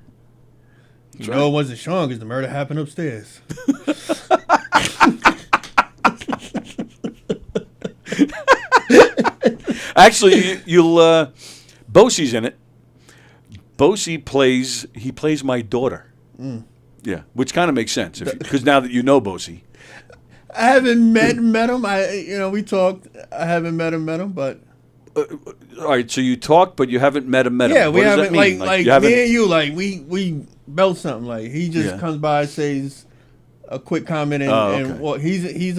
You right. know it wasn't Sean because the murder happened upstairs. Actually, you'll Bosie's in it. Bosie plays my daughter. Yeah, which kind of makes sense because now that you know Bosie. I haven't met him. We talked. I haven't met him, but All right, so you talk, but you haven't met him. yeah, What we does that haven't mean? like you haven't. me and you we built something. Like he just Yeah. comes by, says a quick comment, and, Oh, okay. and well, he's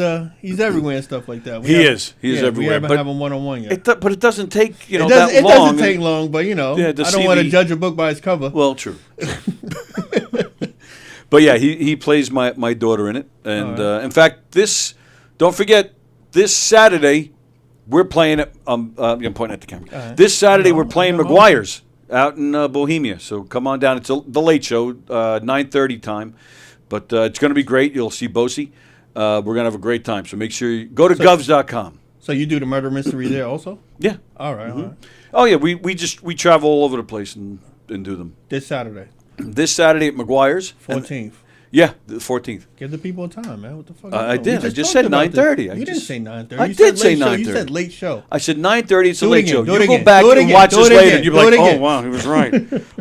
everywhere and stuff like that. He is everywhere. We haven't but had him one-on-one yet. but it doesn't take It that doesn't, long. it doesn't take long, but Yeah, I to don't see want to the- judge a book by its cover. Well, true. But yeah, he plays my daughter in it, and in fact, don't forget this Saturday we're playing at I'm pointing at the camera. This Saturday we're playing McGuire's out in Bohemia, so come on down. It's the late show, 9:30 time, but it's going to be great. You'll see Bosie. We're going to have a great time, so make sure you go to govs.com. So you do the murder mystery there also? Yeah. All right, all right. Oh yeah, we travel all over the place and do them. This Saturday. this Saturday at McGuire's. 14th. Yeah, the 14th. Give the people time, man. What the fuck? I did. I just talked said about 9:30. this. You didn't say 9:30. I You did said say late show. 9:30. You said late show. I said 9:30. It's a Do it late again, show. do You it go again, back do it and again, watch do this it later, again, and you'll do be it like, oh, again. wow, he was right.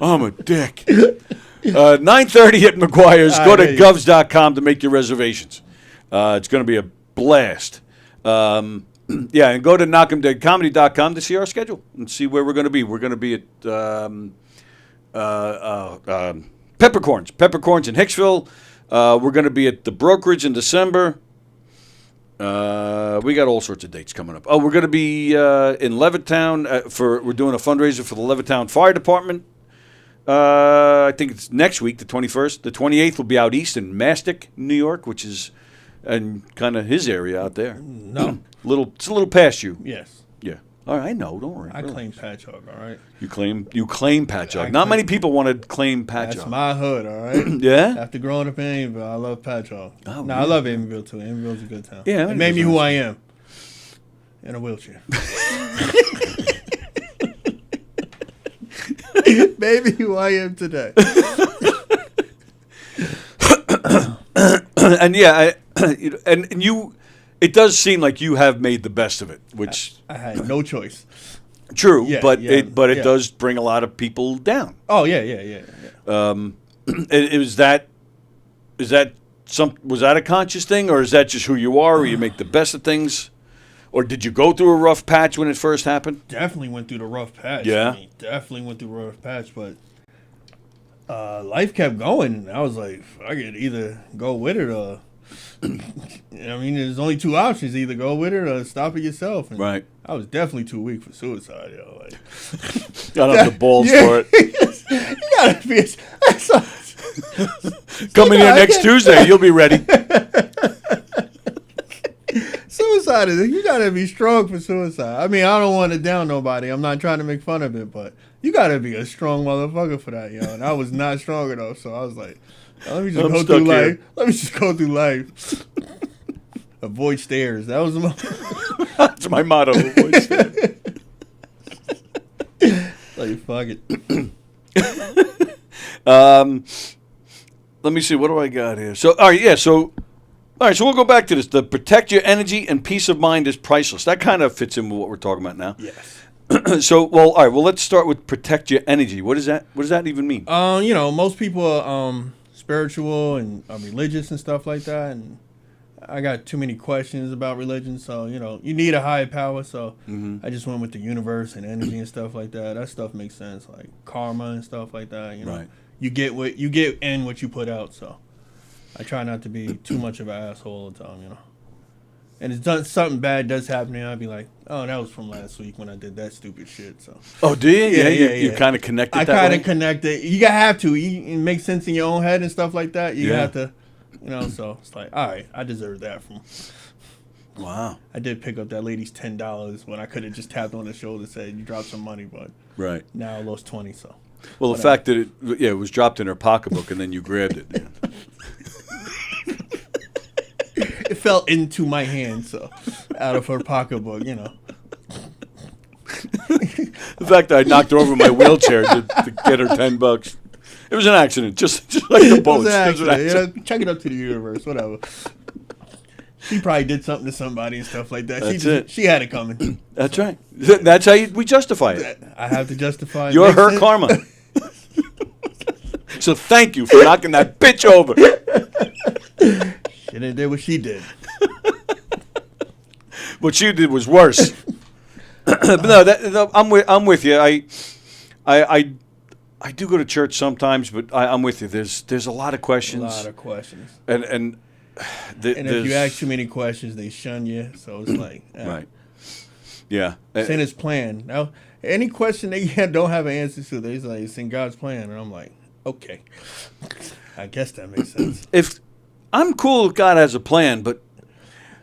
I'm a dick. 9:30 at McGuire's. I Go to hear you. govs.com to make your reservations. It's going to be a blast. Yeah, and go to knockemdeadcomedy.com to see our schedule and see where we're going to be. We're going to be at Peppercorns in Hicksville. We're going to be at the Brokerage in December. We got all sorts of dates coming up. Oh, we're going to be in Levittown we're doing a fundraiser for the Levittown Fire Department. I think it's next week, the 21st. The 28th will be out east in Mastic, New York, which is kind of his area out there. No. It's a little past you. Yes. Yeah. All right, I know. Don't worry. I claim Patchogue, all right? You claim Patchogue. I Not claim- many people want to claim That's Patchogue. my hood, all right? Yeah? After growing up in Amityville, I love Patchogue. Oh, No, I love Amityville, too. Amityville's a good town. Yeah, It made me Amityville's who nice. I am. In a wheelchair. Maybe who I am today. And yeah, and you, it does seem like you have made the best of it, which I had no choice. true, Yeah, but yeah, it yeah. does bring a lot of people down. Oh, yeah. Was that a conscious thing, or is that just who you are, or you make the best of things, or did you go through a rough patch when it first happened? Definitely went through the rough patch. Yeah. I mean, definitely went through the rough patch, but life kept going. I was like, I could either go with it or, I mean, there's only two options: either go with it or stop it yourself. And Right. I was definitely too weak for suicide, yo. Like, I don't have the balls Yeah. for it. you gotta be. Come in here I next can't- Tuesday, you'll be ready. Suicide is, you gotta be strong for suicide. I mean, I don't want to down nobody. I'm not trying to make fun of it, but you gotta be a strong motherfucker for that, yo. And I was not strong enough, so I was like, let me just I'm go stuck through here. life. Let me just go through life. Avoid stairs. That was my. That's my motto. Like, fuck it. Let me see. What do I got here? So, all right, so we'll go back to this. The protect your energy and peace of mind is priceless. That kind of fits in with what we're talking about now. Yes. So, all right. Well, let's start with protect your energy. What is that? What does that even mean? Most people are spiritual and religious and stuff like that, and I got too many questions about religion, so you need a higher power. So I just went with the universe and energy and stuff like that. That stuff makes sense, like karma and stuff like that. Right. You get what you get and what you put out. So I try not to be too much of an asshole all the time, And it's something bad does happen, and I'd be like, "Oh, that was from last week when I did that stupid shit." So Oh, do you? Yeah, You yeah. kind of connect it I that kind way? of connect it. You have to. It makes sense in your own head and stuff like that. You Yeah. have to, So it's like, all right, I deserve that from. Wow. I did pick up that lady's $10 when I could have just tapped on the shoulder and said, "You dropped some money," but Right. now I lost 20. So Well, the fact that it was dropped in her pocketbook and then you grabbed it. Yeah. it fell into my hand, so out of her pocketbook, The fact that I knocked her over in my wheelchair to get her $10. It was an accident, just like the It was boats. an It was an accident, Chuck it up to the universe, whatever. She probably did something to somebody and stuff like that. That's it. She had it coming. That's right. That's how we justify it. I have to justify. You're Makes her sense. karma. So thank you for knocking that bitch over. She didn't do what she did. What you did was worse. But no, I'm with you. I do go to church sometimes, but I'm with you. There's a lot of questions. A lot of questions. And if you ask too many questions, they shun you. So it's like, right. Yeah. It's in His plan. Now, any question that you don't have an answer to, they're like, it's in God's plan. And I'm like, okay. I guess that makes sense. If I'm cool if God has a plan, but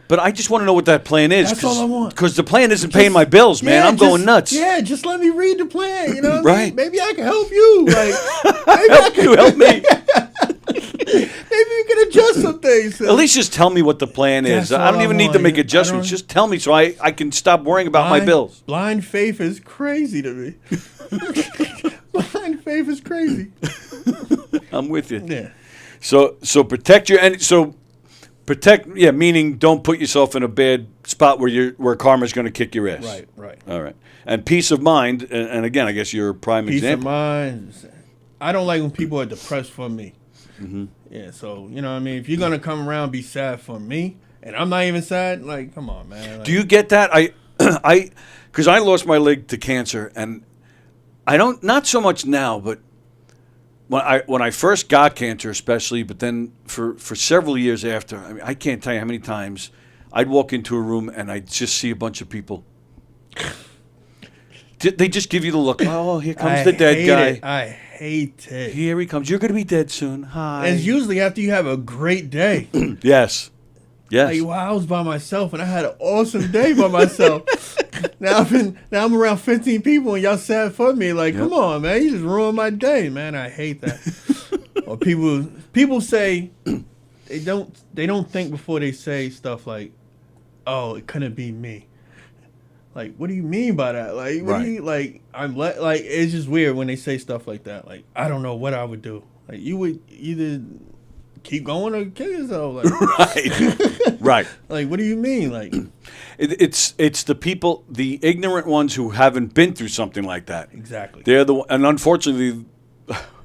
I just want to know what that plan is. That's all I want. Because the plan isn't paying my bills, man. Yeah, I'm going nuts. Yeah, just let me read the plan. You know what I mean? Right. Maybe I can help you. Like, maybe I can You help me. Maybe you can adjust some things. At least just tell me what the plan is. That's I don't all I even need to want. make I adjustments. don't- Just tell me so I can stop worrying about my bills. Blind faith is crazy to me. Blind faith is crazy. I'm with you. Yeah. So protect meaning don't put yourself in a bad spot where karma's going to kick your ass. Right. All right. And peace of mind, and again, I guess you're a prime Peace example. of mind. I don't like when people are depressed for me. Mm-hmm. Yeah, so, you know what I mean? If you're going to come around and be sad for me, and I'm not even sad, like, come on, man. Like, Do you get that? Because I lost my leg to cancer, and I don't, not so much now, but when I first got cancer, especially, but then for several years after, I mean, I can't tell you how many times I'd walk into a room and I'd just see a bunch of people. They just give you the look. Oh, here comes the dead guy. I hate it. Here he comes. You're going to be dead soon. Hi. And it's usually after you have a great day. Yes. Like, wow, I was by myself and I had an awesome day by myself. now I'm around 15 people and y'all sad for me. Like, come on, man, you just ruined my day, man. I hate that. Or people say they don't think before they say stuff like, oh, it couldn't be me. Like, what do you mean by that? Like, what do you like? Like, it's just weird when they say stuff like that. Like, I don't know what I would do. Like, you would either keep going or kill yourself. Like, right. Like, what do you mean? Like, it's the people, the ignorant ones who haven't been through something like that. Exactly. They're and unfortunately,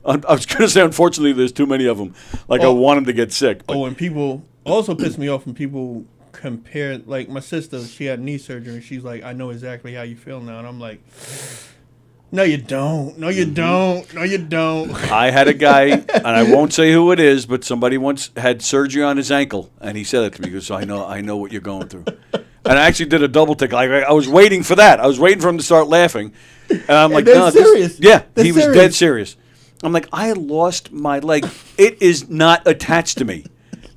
I was going to say unfortunately, there's too many of them. Like, I want them to get sick. But. And people also piss me off when people compare, like my sister, she had knee surgery and she's like, I know exactly how you feel now, and I'm like, no you don't, no you don't, no you don't. I had a guy, and I won't say who it is, but somebody once had surgery on his ankle, and he said it to me. He goes, I know what you're going through. And I actually did a double take. I was waiting for that. I was waiting for him to start laughing, and I'm like, no, serious. Yeah, That's he was serious. dead serious. I'm like, I lost my leg. It is not attached to me.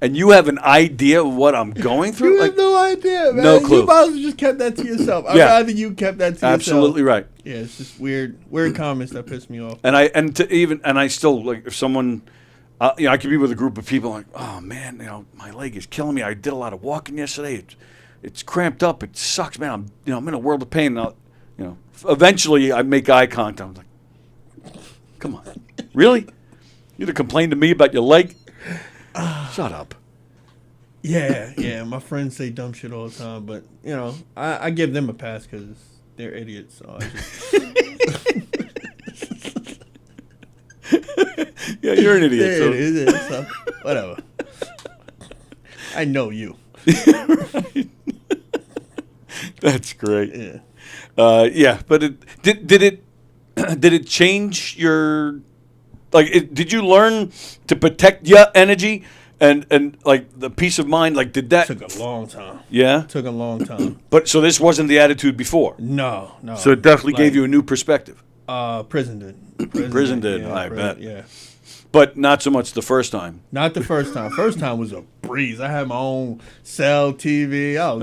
And you have an idea of what I'm going through? You have no idea, man. No clue. You might as well just kept that to yourself. I'd rather you kept that to yourself. Absolutely right. Yeah, it's just weird comments that piss me off. And I still, like, if someone, I could be with a group of people like, oh man, my leg is killing me. I did a lot of walking yesterday. It's cramped up. It sucks, man. I'm in a world of pain. And eventually I make eye contact. I'm like, come on, really? You to complain to me about your leg? Shut up. Yeah. My friends say dumb shit all the time, but I give them a pass because they're idiots. So I just... Yeah, you're an idiot. They're idiots, so whatever. I know you. Right. That's great. Yeah. But did it change your, like? Did you learn to protect your energy and like the peace of mind? Like, did that Took a long time. Yeah, Took a long time. but so this wasn't the attitude before. No. So it definitely gave you a new perspective. Prison did. Prison did. Yeah, I bet. Yeah. But not so much the first time. Not the first time. First time was a breeze. I had my own cell TV. I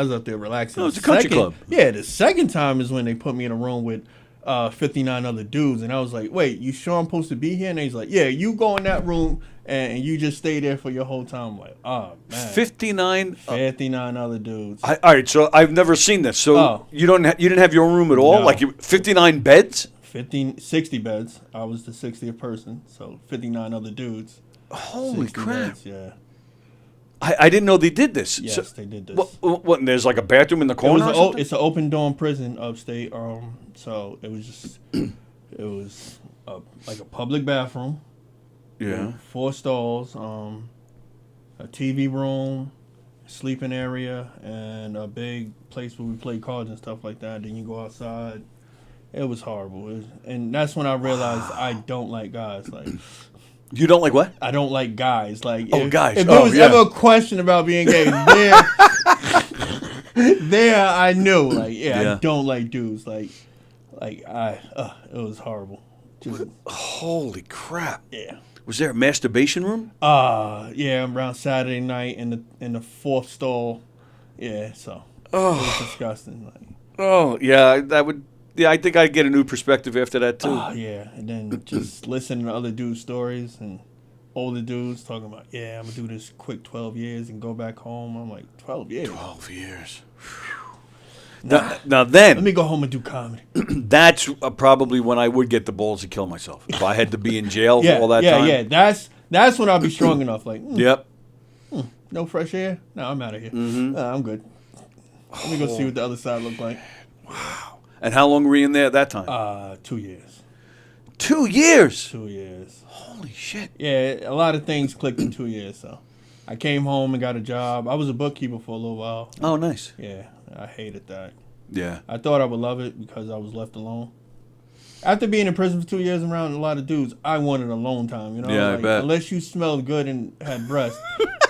was up there relaxing. Oh, it's a country club. Yeah, the second time is when they put me in a room with 59 other dudes, and I was like, "Wait, you sure I'm supposed to be here?" And he's like, "Yeah, you go in that room and you just stay there for your whole time." I'm like, oh man, 59 other dudes. All right, so I've never seen this. So you didn't have your own room at all? No. Like 59 beds? 60 beds. I was the 60th person, so 59 other dudes. Holy 60 crap. beds, yeah. I didn't know they did this. Yes, So- they did this. What? And there's like a bathroom in the corner or something? It's an open dorm prison upstate. So it was just like a public bathroom. Yeah. 4 stalls, a TV room, sleeping area, and a big place where we play cards and stuff like that. Then you go outside. It was horrible. And that's when I realized I don't like guys. Like, You don't like what? I don't like guys. Like, guys. If there was ever a question about being gay, there I knew. Like, I don't like dudes. Like it was horrible. Just, Holy crap. yeah. Was there a masturbation room? Yeah, around Saturday night in the 4th stall. Yeah, so it was disgusting. Like, Oh, yeah, that would. Yeah, I think I'd get a new perspective after that too. yeah, and then just listening to other dudes' stories and older dudes talking about, I'm gonna do this quick 12 years and go back home. I'm like, 12 years. 12 years. Now Let then, me go home and do comedy. that's probably when I would get the balls to kill myself. If I had to be in jail Yeah, for all that yeah, time. yeah. That's when I'll be strong enough. Like, Yep. no fresh air? No, I'm out of here. I'm good. Let me go see what the other side look like. And how long were you in there at that time? 2 years. 2 years. 2 years. Holy shit. Yeah, a lot of things clicked in 2 years. So I came home and got a job. I was a bookkeeper for a little while. Oh, nice. Yeah, I hated that. Yeah. I thought I would love it because I was left alone. After being in prison for 2 years and around a lot of dudes, I wanted alone time. You know, Yeah, I bet. Unless you smelled good and had breasts,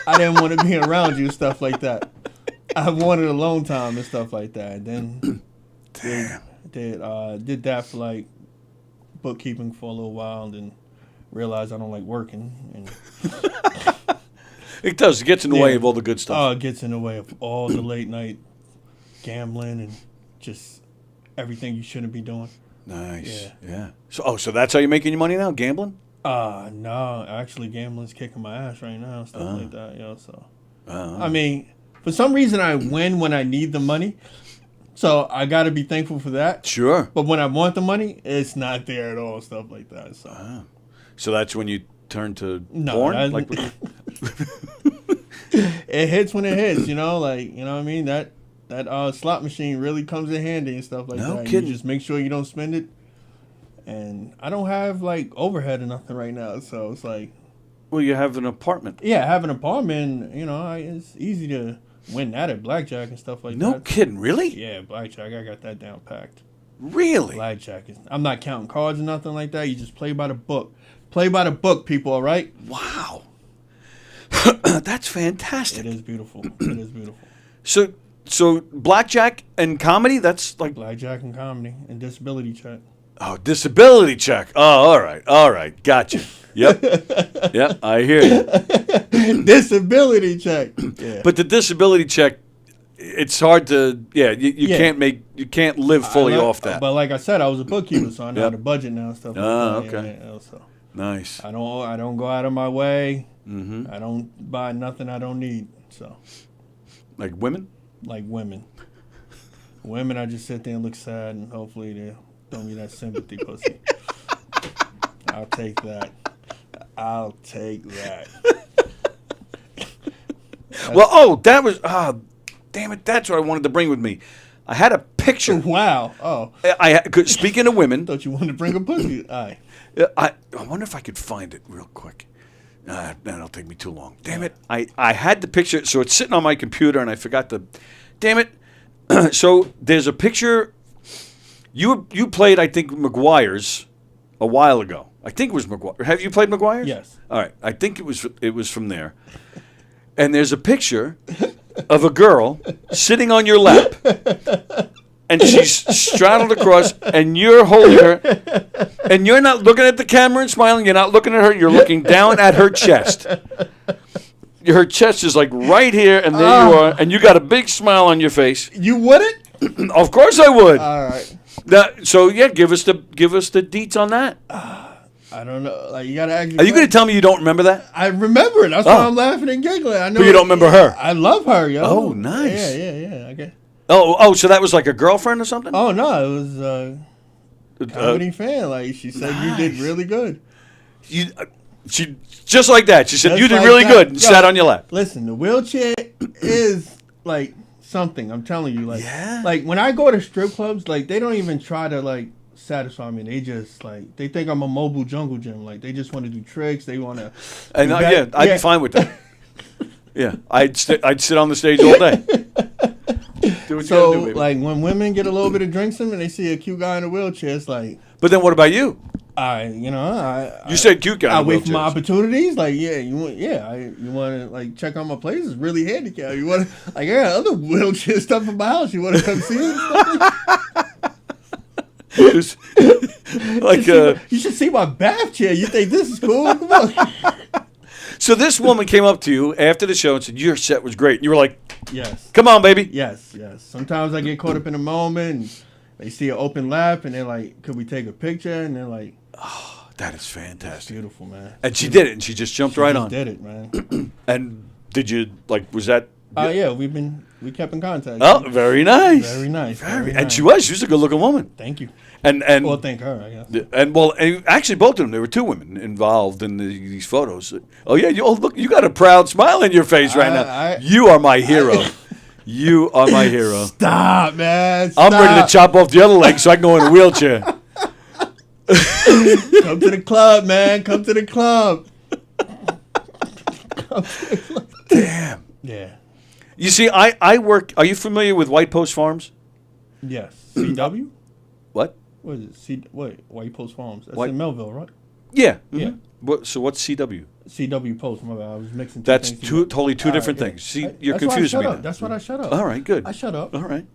I didn't want to be around you and stuff like that. I wanted alone time and stuff like that. And then did that for like bookkeeping for a little while, and then realized I don't like working. And It does. It gets in the way of all the good stuff. it gets in the way of all the late night gambling and just everything you shouldn't be doing. Nice. Yeah. So that's how you're making your money now? Gambling? No, actually gambling's kicking my ass right now, stuff like that, so. I mean, for some reason I win when I need the money, so I got to be thankful for that. Sure. But when I want the money, it's not there at all, stuff like that, so. So that's when you turn to No, porn? It hits when it hits, like, you know what I mean? That slot machine really comes in handy and stuff like No that. kidding. You just make sure you don't spend it. And I don't have like overhead or nothing right now, so it's like, Well, you have an apartment. yeah, I have an apartment. It's easy to win that at blackjack and stuff like No that. kidding. Really? Yeah, blackjack, I got that down packed. Really? Blackjack is. I'm not counting cards or nothing like that. You just play by the book. Play by the book, people. All right. Wow. That's fantastic. It is beautiful. It is beautiful. So blackjack and comedy, that's like Blackjack and comedy and disability check. disability check. Oh, all right, gotcha. Yep, I hear you. Disability check. Yeah. But the disability check, it's hard to. Yeah, you can't live fully off that. But like I said, I was a bookkeeper, so I know Yep. how to budget now and stuff. Like Oh, that. okay. So Nice. I don't go out of my way. Mm-hmm. I don't buy nothing I don't need. So Like women? like women, I just sit there and look sad, and hopefully they throw me that sympathy pussy. I'll take that. That was damn it! That's what I wanted to bring with me. I had a picture. Wow. Oh, Speaking of women, thought you wanted to bring a pussy. All right. I wonder if I could find it real quick. That'll take me too long. Damn it! I had the picture, so it's sitting on my computer, and I forgot to. Damn it! So there's a picture. You played, I think, McGuire's a while ago. I think it was McGuire. Have you played McGuire's? Yes. All right. I think it was from there. And there's a picture of a girl sitting on your lap, and she's straddled across, and you're holding her, and you're not looking at the camera and smiling. You're not looking at her. You're looking down at her chest. Her chest is like right here, and there you are, and you got a big smile on your face. You wouldn't? Of course I would. All right. So yeah, give us the deets on that. I don't know. Like, you gotta actually. Are you going to tell me you don't remember that? I remember it. That's why I'm laughing and giggling. I know. But you don't remember her? I love her, yo. Oh, nice. Yeah. Okay. Oh, so that was like a girlfriend or something? Oh no, it was a comedy fan. Like, she said you did really good. She just like that. She said Just you did like really that. good and Yo, sat on your lap. Listen, the wheelchair is like something. I'm telling you, like, Yeah? like when I go to strip clubs, like they don't even try to like satisfy me. They just like they think I'm a mobile jungle gym. Like they just want to do tricks. They want to. And I'd be fine with that. Yeah, I'd sit on the stage all day. Do what So you gotta do, baby. like when women get a little bit of drinks in them and they see a cute guy in a wheelchair, it's like But then what about you? you said cute guy. I in wait for my wheelchairs. opportunities. Like, you want to like check out my place. It's really handicapped. You want to like I got other wheelchair stuff in my house. You want to come see it? Just, like You should see my bath chair. You think this is cool? Come on. so this woman came up to you after the show and said your set was great. And you were like, Yes. come on, baby. Yes. Sometimes I get caught up in a moment. And they see an open lap and they're like, "Could we take a picture?" And they're like, That is fantastic. "Beautiful, man." And she did it, and she just jumped right Just on. did it, man. And did you was that Yeah, we kept in contact. Oh, very nice. Very nice. Very, Very and nice. she was a good-looking woman. Thank you. And Well, thank her, I guess. and actually both of them. There were two women involved in these photos. Oh yeah, look, you got a proud smile on your face right now. You are my hero. You are my hero. Stop, man. Stop. I'm ready to chop off the other leg so I can go in a wheelchair. Come to the club, man. Come to the club. Damn. Yeah. You see, I work. Are you familiar with White Post Farms? Yes. CW? What? What is it? White Post Farms. That's White- in Melville, right? Yeah. Yeah. So what's CW? CW Post. My bad. I was mixing. That's things two together. totally two All right, different yeah. things. See, That's you're why I confusing shut me. up. now. That's what I shut up. All right, good. I shut up. All right.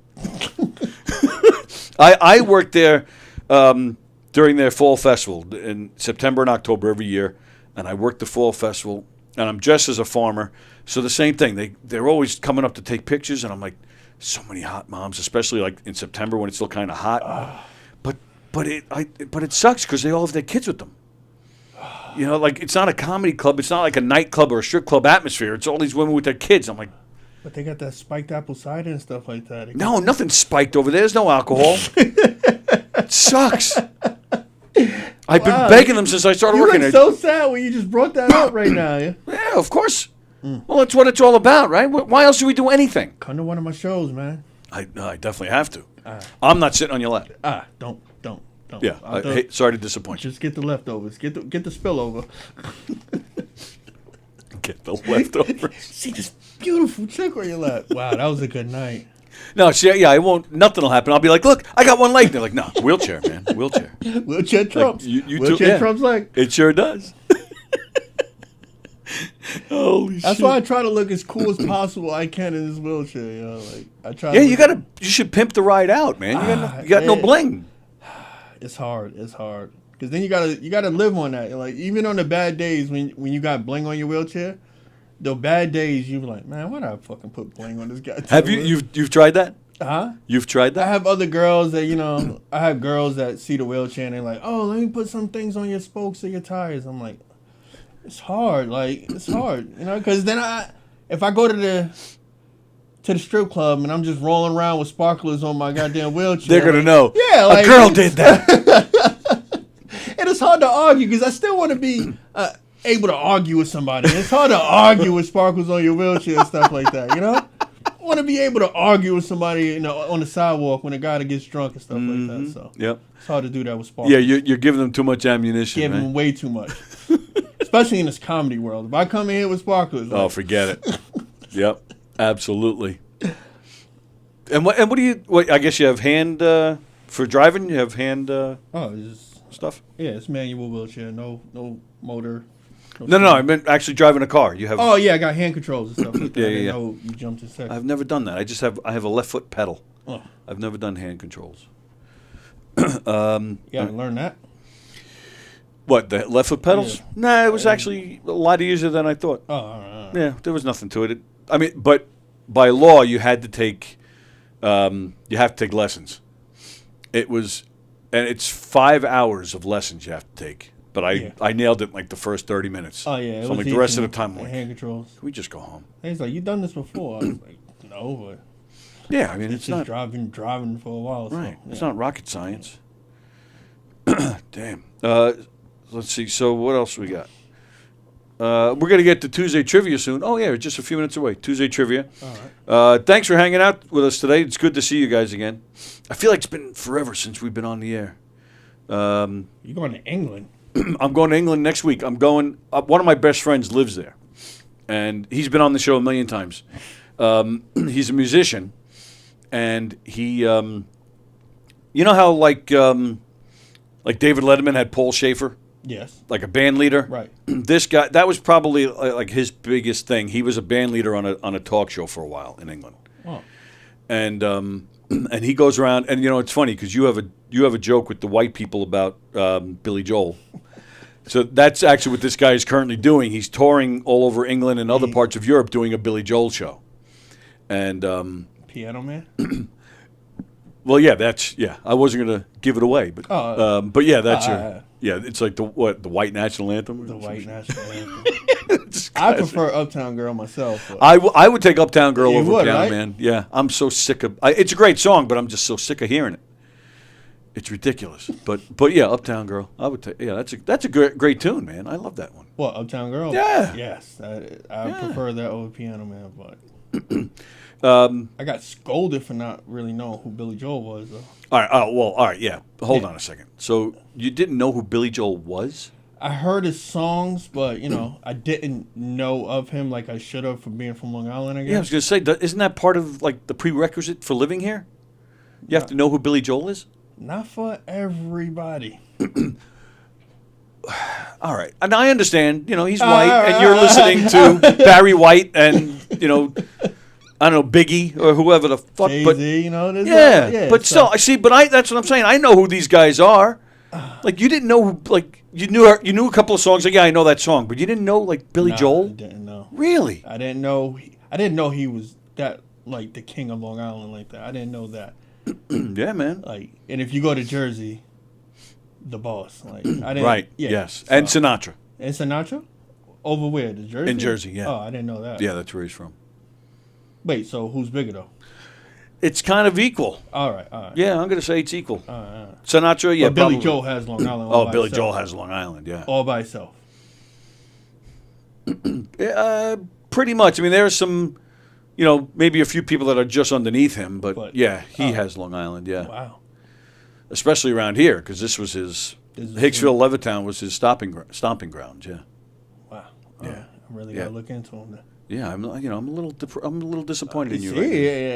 I worked there during their fall festival in September and October every year, and I worked the fall festival, and I'm dressed as a farmer. So the same thing. They're always coming up to take pictures, and I'm like, so many hot moms, especially like in September when it's still kind of hot. But it sucks because they all have their kids with them. You know, like it's not a comedy club. It's not like a nightclub or a strip club atmosphere. It's all these women with their kids. I'm like, But they got that spiked apple cider and stuff like that. no, nothing's spiked over there. There's no alcohol. It sucks. I've been begging them since I started You working look there. so sad when you just brought that up right now. Yeah? Yeah, of course. Well, that's what it's all about, right? Why else do we do anything? Come to one of my shows, man. I definitely have to. I'm not sitting on your lap. Don't. Yeah, I'll sorry to disappoint you. just get the leftovers. Get the spillover. Get the leftovers. See this beautiful chick on your lap. Wow, that was a good night. No, see, yeah, I won't. Nothing will happen. I'll be like, look, I got one leg. They're like, no, wheelchair, man, wheelchair. Wheelchair trumps. Wheelchair trumps leg. It sure does. Holy That's shit. why I try to look as cool as possible I can in this wheelchair. You know, like I try. Yeah, to you should pimp the ride out, man. You got no yeah. bling. It's hard. It's hard because then you gotta live on that. Like even on the bad days when you got bling on your wheelchair, the bad days you be like, man, why did I fucking put bling on this guy? Have you've tried that? Huh? You've tried I that? have other girls that I have girls that see the wheelchair and they're like, oh, let me put some things on your spokes or your tires. I'm like, it's hard. Like it's hard, because then if I go to the strip club and I'm just rolling around with sparklers on my goddamn wheelchair, They're gonna know. Yeah, like, a girl did that. and it's hard to argue because I still want to be able to argue with somebody. It's hard to argue with sparkles on your wheelchair and stuff like that. I want to be able to argue with somebody on the sidewalk when a guy that gets drunk and stuff like that. So Yep. it's hard to do that with sparkles. Yeah, you're giving them too much ammunition, Giving man. them way too much, especially in this comedy world. If I come in here with sparklers, Oh, forget it. Yep, absolutely. And what do you? I guess you have hand for driving. You have hand it's stuff. yeah, it's manual wheelchair, no motor. No. I meant actually driving a car. You have. Oh yeah, I got hand controls and stuff like that. Yeah, I didn't yeah. know you jumped to second. I've never done that. I have a left foot pedal. Oh. I've never done hand controls. You gotta learn that. What, the left foot pedals? Yeah. Nah, it was actually a lot easier than I thought. Oh, all right. Yeah, there was nothing to it. I mean, but by law, you had to take lessons. It was, and it's 5 hours of lessons you have to take. But I nailed it in like the first 30 minutes. Oh yeah. So I'm like the rest of the time, I'm like, hand controls. can we just go home? And he's like, "You done this before?" I was like, "No, but Yeah, I mean, it's it's just not driving for a while." right. So, It's yeah. not rocket science. Damn. Let's see. So what else we got? We're gonna get to Tuesday trivia soon. Oh yeah, just a few minutes away. Tuesday trivia. All right. Thanks for hanging out with us today. It's good to see you guys again. I feel like it's been forever since we've been on the air. You going to England? I'm going to England next week. I'm going. One of my best friends lives there, and he's been on the show a million times. He's a musician, and he, you know how like David Letterman had Paul Schaefer, Yes. like a band leader. Right. This guy, that was probably like his biggest thing. He was a band leader on a talk show for a while in England, Oh. and he goes around, and it's funny because you have a joke with the white people about Billy Joel. So that's actually what this guy is currently doing. He's touring all over England and other parts of Europe doing a Billy Joel show. And Piano Man. well, yeah, I wasn't gonna give it away, but yeah, that's yeah. it's like the white national anthem. The white national anthem. It's I I prefer Uptown Girl myself. But I would take Uptown Girl You over would, Piano right? Man. Yeah, I'm so sick of. It's a great song, but I'm just so sick of hearing it. It's ridiculous. But yeah, Uptown Girl. I would take. Yeah, that's a great tune, man. I love that one. what, Uptown Girl? Yeah. Yes, I prefer that over Piano Man. But Um, I got scolded for not really knowing who Billy Joel was, though. all right. All right. Yeah. Hold Yeah. on a second. So you didn't know who Billy Joel was? I heard his songs, but I didn't know of him like I should have for being from Long Island. I Yeah, I was guess. gonna say, isn't that part of like the prerequisite for living here? You have to know who Billy Joel is. Not for everybody. All right, and I understand. He's white, and you're listening to Barry White, and I don't know, Biggie or whoever the fuck. But Jay-Z, there's yeah, but so- still, I see. But that's what I'm saying. I know who these guys are. Like you didn't know, like you knew a couple of songs. Like, yeah, I know that song, but you didn't know like Billy Nah, Joel. I didn't know. Really? I didn't know. I didn't know he was that like the king of Long Island like that. I didn't know that. Yeah, man. Like, and if you go to Jersey, the boss. Like, I didn't. Right. Yeah, Yes. so- And Sinatra And Sinatra, over where? The Jersey. in Jersey. Yeah. Oh, I didn't know that. Yeah, that's where he's from. Wait, so who's bigger though? It's kind of equal. All right. Yeah, I'm gonna say it's equal. All right. Sinatra, yeah. But Billy probably. Joel has Long Island. all Oh, by Billy itself. Joel has Long Island. Yeah. all by itself. Pretty much. I mean, there are some, maybe a few people that are just underneath him, but yeah, he has Long Island. Yeah. Wow. Especially around here, because this was his Hicksville, Levittown was his stomping grounds. Yeah. Wow. Yeah. I really Yeah. gotta look into him. Then. Yeah, I'm a little disappointed in you. See, Right now. yeah,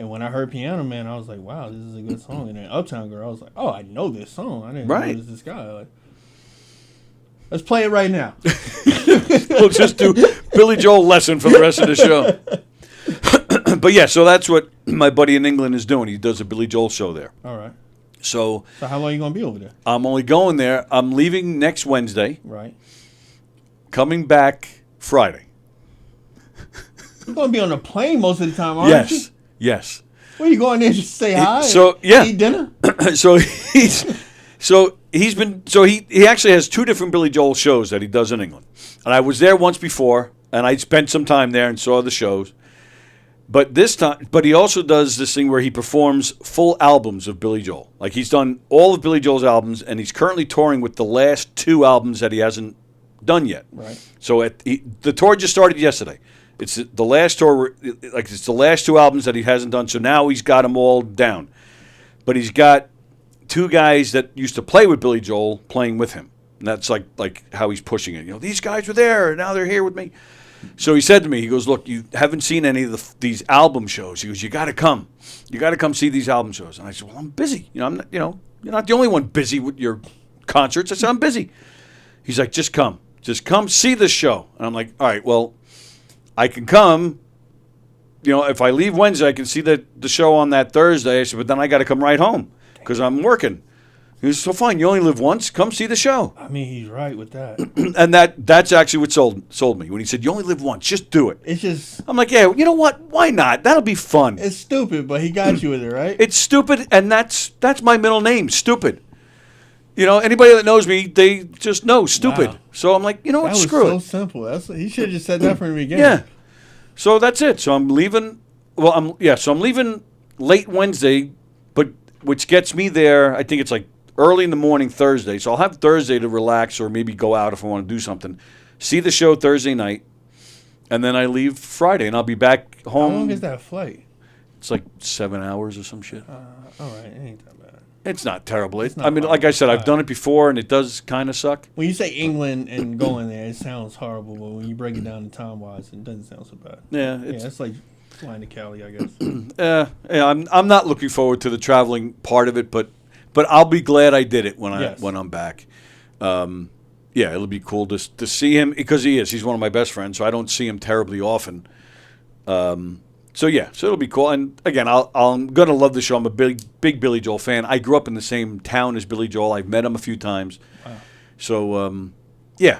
and when I heard Piano Man, I was like, wow, this is a good song. And then Uptown Girl, I was like, oh, I know this song. I didn't know Right. it was this guy. Like, let's play it right now. We'll just do Billy Joel lesson for the rest of the show. But yeah, so that's what my buddy in England is doing. He does a Billy Joel show there. All right. So So how long you gonna be over there? I'm only going there. I'm leaving next Wednesday, Right. coming back Friday. You're gonna be on a plane most of the time, aren't you? Yes. Where you going there just to say hi? so, and yeah. eat dinner? So he actually has two different Billy Joel shows that he does in England. And I was there once before, and I spent some time there and saw the shows. But he also does this thing where he performs full albums of Billy Joel. Like he's done all of Billy Joel's albums, and he's currently touring with the last two albums that he hasn't done yet. Right. So the tour just started yesterday. It's the last tour, like it's the last two albums that he hasn't done. So now he's got them all down. But he's got two guys that used to play with Billy Joel playing with him. And that's like how he's pushing it. These guys were there, and now they're here with me. So he said to me, he goes, look, you haven't seen any of these album shows. He goes, you got to come. You got to come see these album shows. And I said, well, I'm busy. I'm not, you're not the only one busy with your concerts. I said, I'm busy. He's like, just come. Just come see this show. And I'm like, all right, well, I can come. If I leave Wednesday, I can see the show on that Thursday. I said, but then I got to come right home because I'm working. He was so fine. You only live once. Come see the show. I mean, he's right with that. And that's actually what sold me when he said, you only live once. Just do it. It's just, I'm like, yeah, you know what? Why not? That'll be fun. it's stupid, but he got you with it, right? It's stupid, and that's my middle name, Stupid. Anybody that knows me, they just know Stupid. Wow. So I'm like, that what? was Screw so it. simple. He should have just said that from the beginning. Yeah. So that's it. So I'm leaving. Well, I'm leaving late Wednesday, but which gets me there. I think it's like early in the morning Thursday. So I'll have Thursday to relax or maybe go out if I want to do something. See the show Thursday night, and then I leave Friday, and I'll be back home. How long is that flight? It's like 7 hours or some shit. All right, it ain't that bad. It's not terrible. not I mean, like I said, I've done it before, and it does kind of suck. When you say England and going there, it sounds horrible, but when you break it down to time-wise, it doesn't sound so bad. Yeah, It's like flying to Cali, I guess. yeah. I'm not looking forward to the traveling part of it, but I'll be glad I did it when I'm back. Yeah, it'll be cool to see him because he's one of my best friends, so I don't see him terribly often. So it'll be cool. And again, I'm gonna love the show. I'm a big Billy Joel fan. I grew up in the same town as Billy Joel. I've met him a few times. Wow. So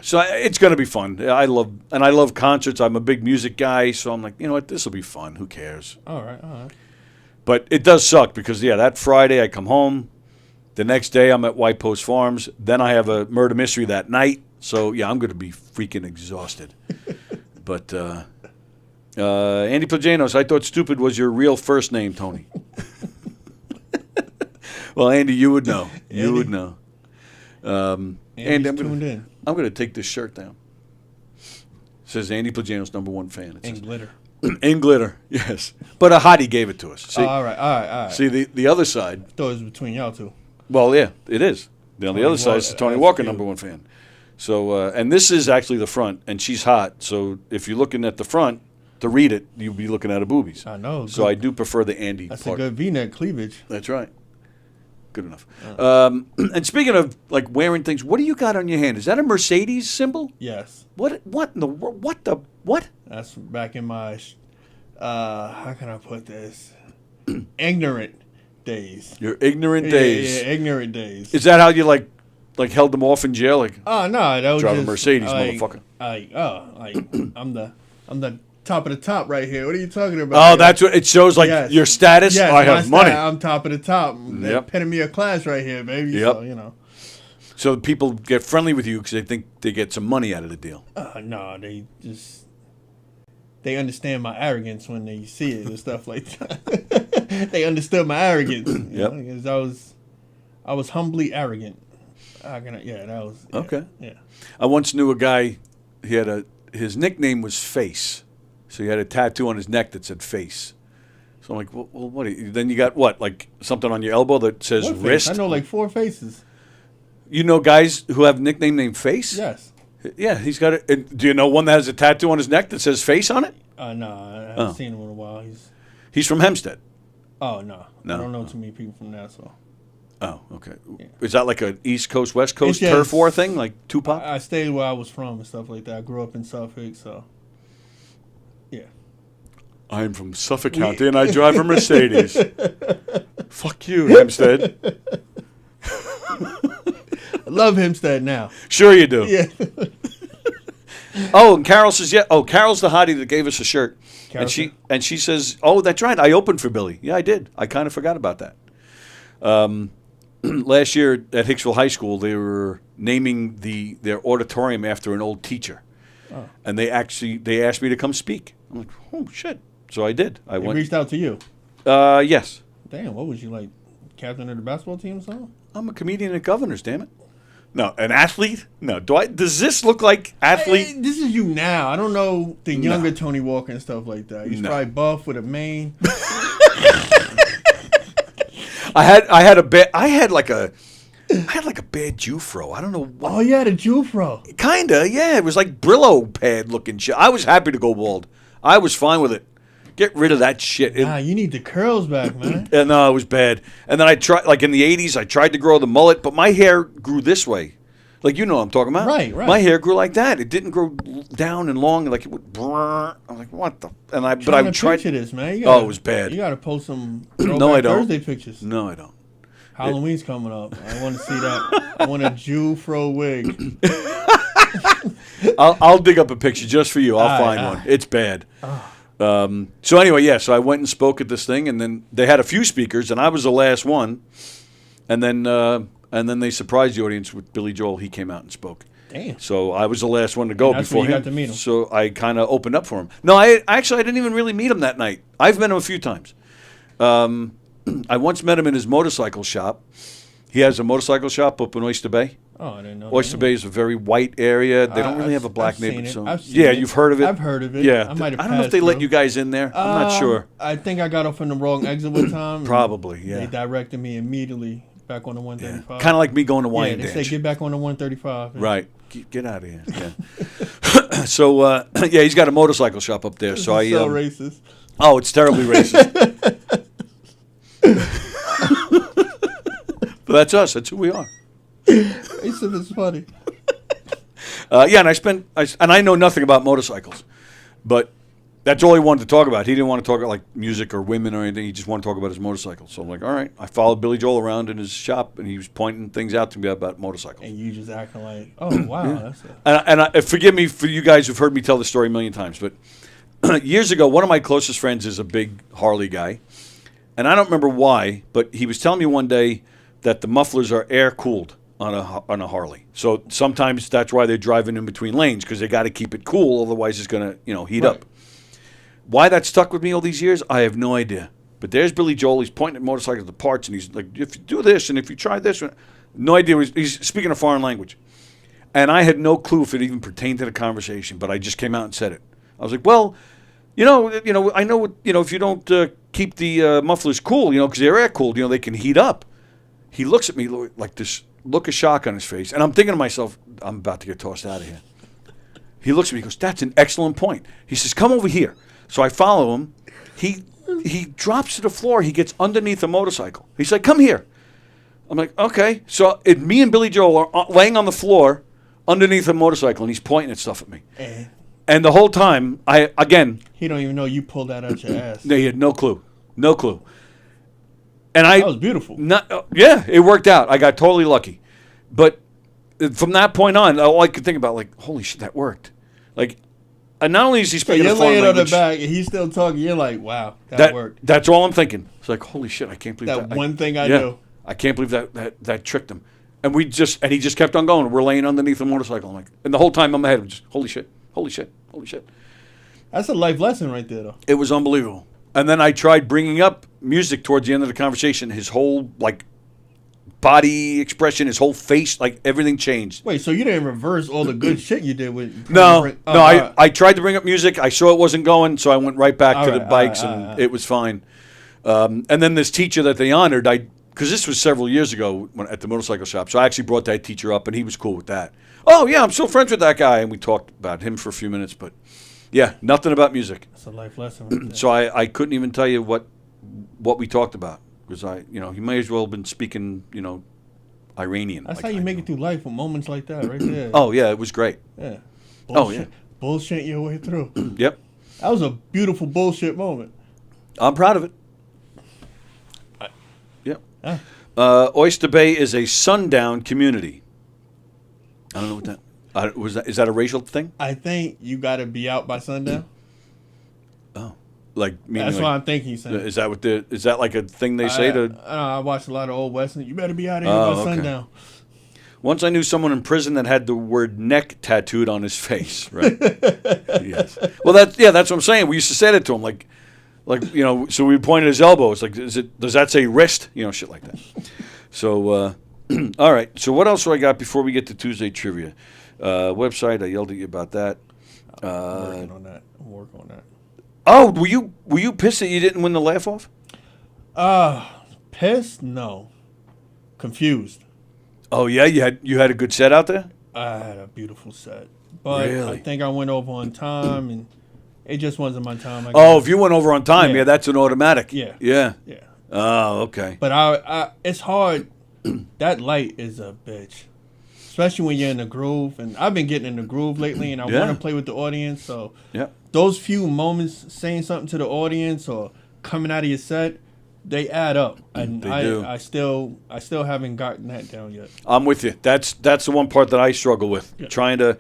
so it's gonna be fun. I love concerts. I'm a big music guy, so I'm like, you know what, this will be fun. Who cares? All right. But it does suck because that Friday I come home. The next day I'm at White Post Farms. Then I have a murder mystery that night. So, yeah, I'm going to be freaking exhausted. But Andy Plajanos, I thought stupid was your real first name, Tony. Well, Andy, you would know. You would know. And tuned in. I'm going to take this shirt down. It says Andy Plajanos, #1 fan. It In says, glitter. in glitter, yes. But a hottie gave it to us. See, All right. see the other side. I thought it was between y'all two. Well, yeah, it is. On the other side is Walker, Tony that's Walker, cute. #1 fan. So, and this is actually the front, and she's hot. So if you're looking at the front to read it, you'll be looking at her boobies. I know. So good. I do prefer the Andy That's part. a good V-neck cleavage. That's right. Good enough. And speaking of like wearing things, what do you got on your hand? Is that a Mercedes symbol? Yes. What in the what? That's back in my, how can I put this? Ignorant days. Your ignorant days. Yeah, ignorant days. Is that how you like held them off in jail? Like, Oh no, that was Drive a just Mercedes, like, motherfucker. I'm the top of the top right here. What are you talking about? oh, that's what it shows. Like Yes. your status. Yes, I my have money. I'm top of the top. The Yep. epitome of class right here, baby. Yep. So, you know. So people get friendly with you because they think they get some money out of the deal. No, they understand my arrogance when they see it and stuff like that. They understood my arrogance. You Yep. know, 'cause I was humbly arrogant. That was yeah, Okay. Yeah. I once knew a guy. His nickname was Face, so he had a tattoo on his neck that said Face. So I'm like, well, what? Then you got what? Like something on your elbow that says What face? wrist. I know like 4 faces. You know guys who have a nickname named Face? Yes. Yeah, he's got it. And do you know one that has a tattoo on his neck that says Face on it? No, I haven't Oh. seen him in a while. He's from Hempstead. Oh no. No. I don't know too many people from that. So Oh, okay. Is that like an East Coast, West Coast It's turf just- war thing, like Tupac? I stayed where I was from and stuff like that. I grew up in Suffolk, so yeah. I'm from Suffolk County and I drive a Mercedes. Fuck you, Hempstead. I love Hempstead now. Sure you do. Yeah. Oh, and Carol says, yeah. Oh, Carol's the hottie that gave us a shirt. Carol And she says, oh, that's right. I opened for Billy. Yeah, I did. I kind of forgot about that. Last year at Hicksville High School, they were naming their auditorium after an old teacher. Oh. And they asked me to come speak. I'm like, oh, shit. So I did. I They went. reached out to you. Yes. Damn, what was you like, captain of the basketball team or something? I'm a comedian at Governors, damn it. No, an athlete? No. Does this look like athlete? Hey, this is you now. I don't know the younger Tony Walker and stuff like that. He's No. probably buff with a mane. I had like a bad Jufro. I don't know what. Oh yeah, the Jufro. Kinda, yeah. It was like Brillo pad looking shit. I was happy to go bald. I was fine with it. Get rid of that shit. Nah, you need the curls back, man. And no, it was bad. And then I tried, like in the 80s, I tried to grow the mullet, but my hair grew this way. Like, you know what I'm talking about? Right. My hair grew like that. It didn't grow down and long. Like, it would, I'm like, what the? And I Trying to tried. picture this, man. Oh, it was bad. You got to post some No, I don't. Thursday pictures. No, I don't. Halloween's coming up. I want to see that. I want a Jufro wig. I'll dig up a picture just for you. I'll All right, find all one. right. It's bad. So anyway, yeah. So I went and spoke at this thing, and then they had a few speakers, and I was the last one. And then they surprised the audience with Billy Joel. He came out and spoke. Damn. So I was the last one to go And that's before when you him. got to meet him. So I kind of opened up for him. No, I didn't even really meet him that night. I've met him a few times. I once met him in his motorcycle shop. He has a motorcycle shop up in Oyster Bay. Oh, I didn't know. Oyster that. Bay is a very white area. They don't really have a black I've seen neighborhood. it. So I've seen yeah, it. you've heard of it. I've heard of it. Yeah, I might have I don't know if passed they let through. you guys in there. I'm not sure. I think I got off in the wrong exit one time. Probably, yeah. They directed me immediately back on the 135. Kind of like me going to Yeah, Wine they Dance. said get back on the 135. Right. Get out of here. Yeah. So yeah, he's got a motorcycle shop up there. So I. So racist. Oh, it's terribly racist. But that's us. That's who we are. Racist is funny. Yeah, and I know nothing about motorcycles, but that's all he wanted to talk about. He didn't want to talk about like music or women or anything. He just wanted to talk about his motorcycle. So I'm like, all right. I followed Billy Joel around in his shop, and he was pointing things out to me about motorcycles. And you just acting like, oh, wow. That's it. And forgive me for you guys who've heard me tell the story a million times, but years ago, one of my closest friends is a big Harley guy, and I don't remember why, but he was telling me one day that the mufflers are air cooled on a Harley. So sometimes that's why they're driving in between lanes, because they got to keep it cool, otherwise it's going to heat up. Why that stuck with me all these years, I have no idea. But there's Billy Joel. He's pointing at motorcycles, the parts, and he's like, if you do this and if you try this, no idea. He's speaking a foreign language. And I had no clue if it even pertained to the conversation, but I just came out and said it. I was like, well, I know, if you don't keep the mufflers cool, because they're air cooled, they can heat up. He looks at me like this look of shock on his face, and I'm thinking to myself, I'm about to get tossed out of here. He looks at me, he goes, that's an excellent point. He says, come over here. So I follow him. He drops to the floor. He gets underneath the motorcycle. He's like, come here. I'm like, okay. So me and Billy Joel are laying on the floor underneath the motorcycle, and he's pointing at stuff at me. And the whole time, he don't even know you pulled that out your ass. He had no clue. No clue. And that was beautiful. Yeah, it worked out. I got totally lucky. But from that point on, all I could think about, like, holy shit, that worked. Like, and not only is he speaking a foreign language, you're laying on the back and he's still talking. You're like, wow, that worked. That's all I'm thinking. It's like, holy shit, I can't believe that. That one thing I knew. I can't believe that tricked him. And he just kept on going. We're laying underneath the motorcycle. I'm like, and the whole time I'm ahead, just holy shit, holy shit, holy shit. That's a life lesson right there, though. It was unbelievable. And then I tried bringing up music towards the end of the conversation. His whole body expression, his whole face, everything changed. Wait, so you didn't reverse all the good shit you did with? No. I tried to bring up music. I saw it wasn't going, so I went right back to the bikes, and it was fine. And then this teacher that they honored, because this was several years ago at the motorcycle shop, so I actually brought that teacher up, and he was cool with that. Oh yeah, I'm still friends with that guy, and we talked about him for a few minutes, but yeah, nothing about music. That's a life lesson. Right there. So I couldn't even tell you what we talked about. Because he may as well have been speaking, Iranian. That's how you make it through life with moments like that, right there. Oh yeah, it was great. Yeah. Bullshit. Oh yeah. Bullshit your way through. Yep. That was a beautiful bullshit moment. I'm proud of it. Yep. Oyster Bay is a sundown community. I don't know what that is. That a racial thing? I think you got to be out by sundown. Oh. That's what I'm thinking. He's saying. Is that like a thing they say to? I watched a lot of old western. You better be out of here by sundown. Once I knew someone in prison that had the word "neck" tattooed on his face. Right. Yes. Well, that's what I'm saying. We used to say that to him, so we point at his elbow. It's like, does that say wrist? Shit like that. So, all right. So what else do I got before we get to Tuesday trivia? Website. I yelled at you about that. I'm working on that. Oh, were you pissed that you didn't win the laugh off? Pissed? No. Confused. Oh yeah, you had a good set out there? I had a beautiful set. But really? I think I went over on time, and it just wasn't my time. If you went over on time, yeah, that's an automatic. Yeah. Oh, okay. But I it's hard. That light is a bitch. Especially when you're in the groove. And I've been getting in the groove lately, and I want to play with the audience. So those few moments saying something to the audience or coming out of your set, they add up. And they do. I still haven't gotten that down yet. I'm with you. That's the one part that I struggle with. Trying to,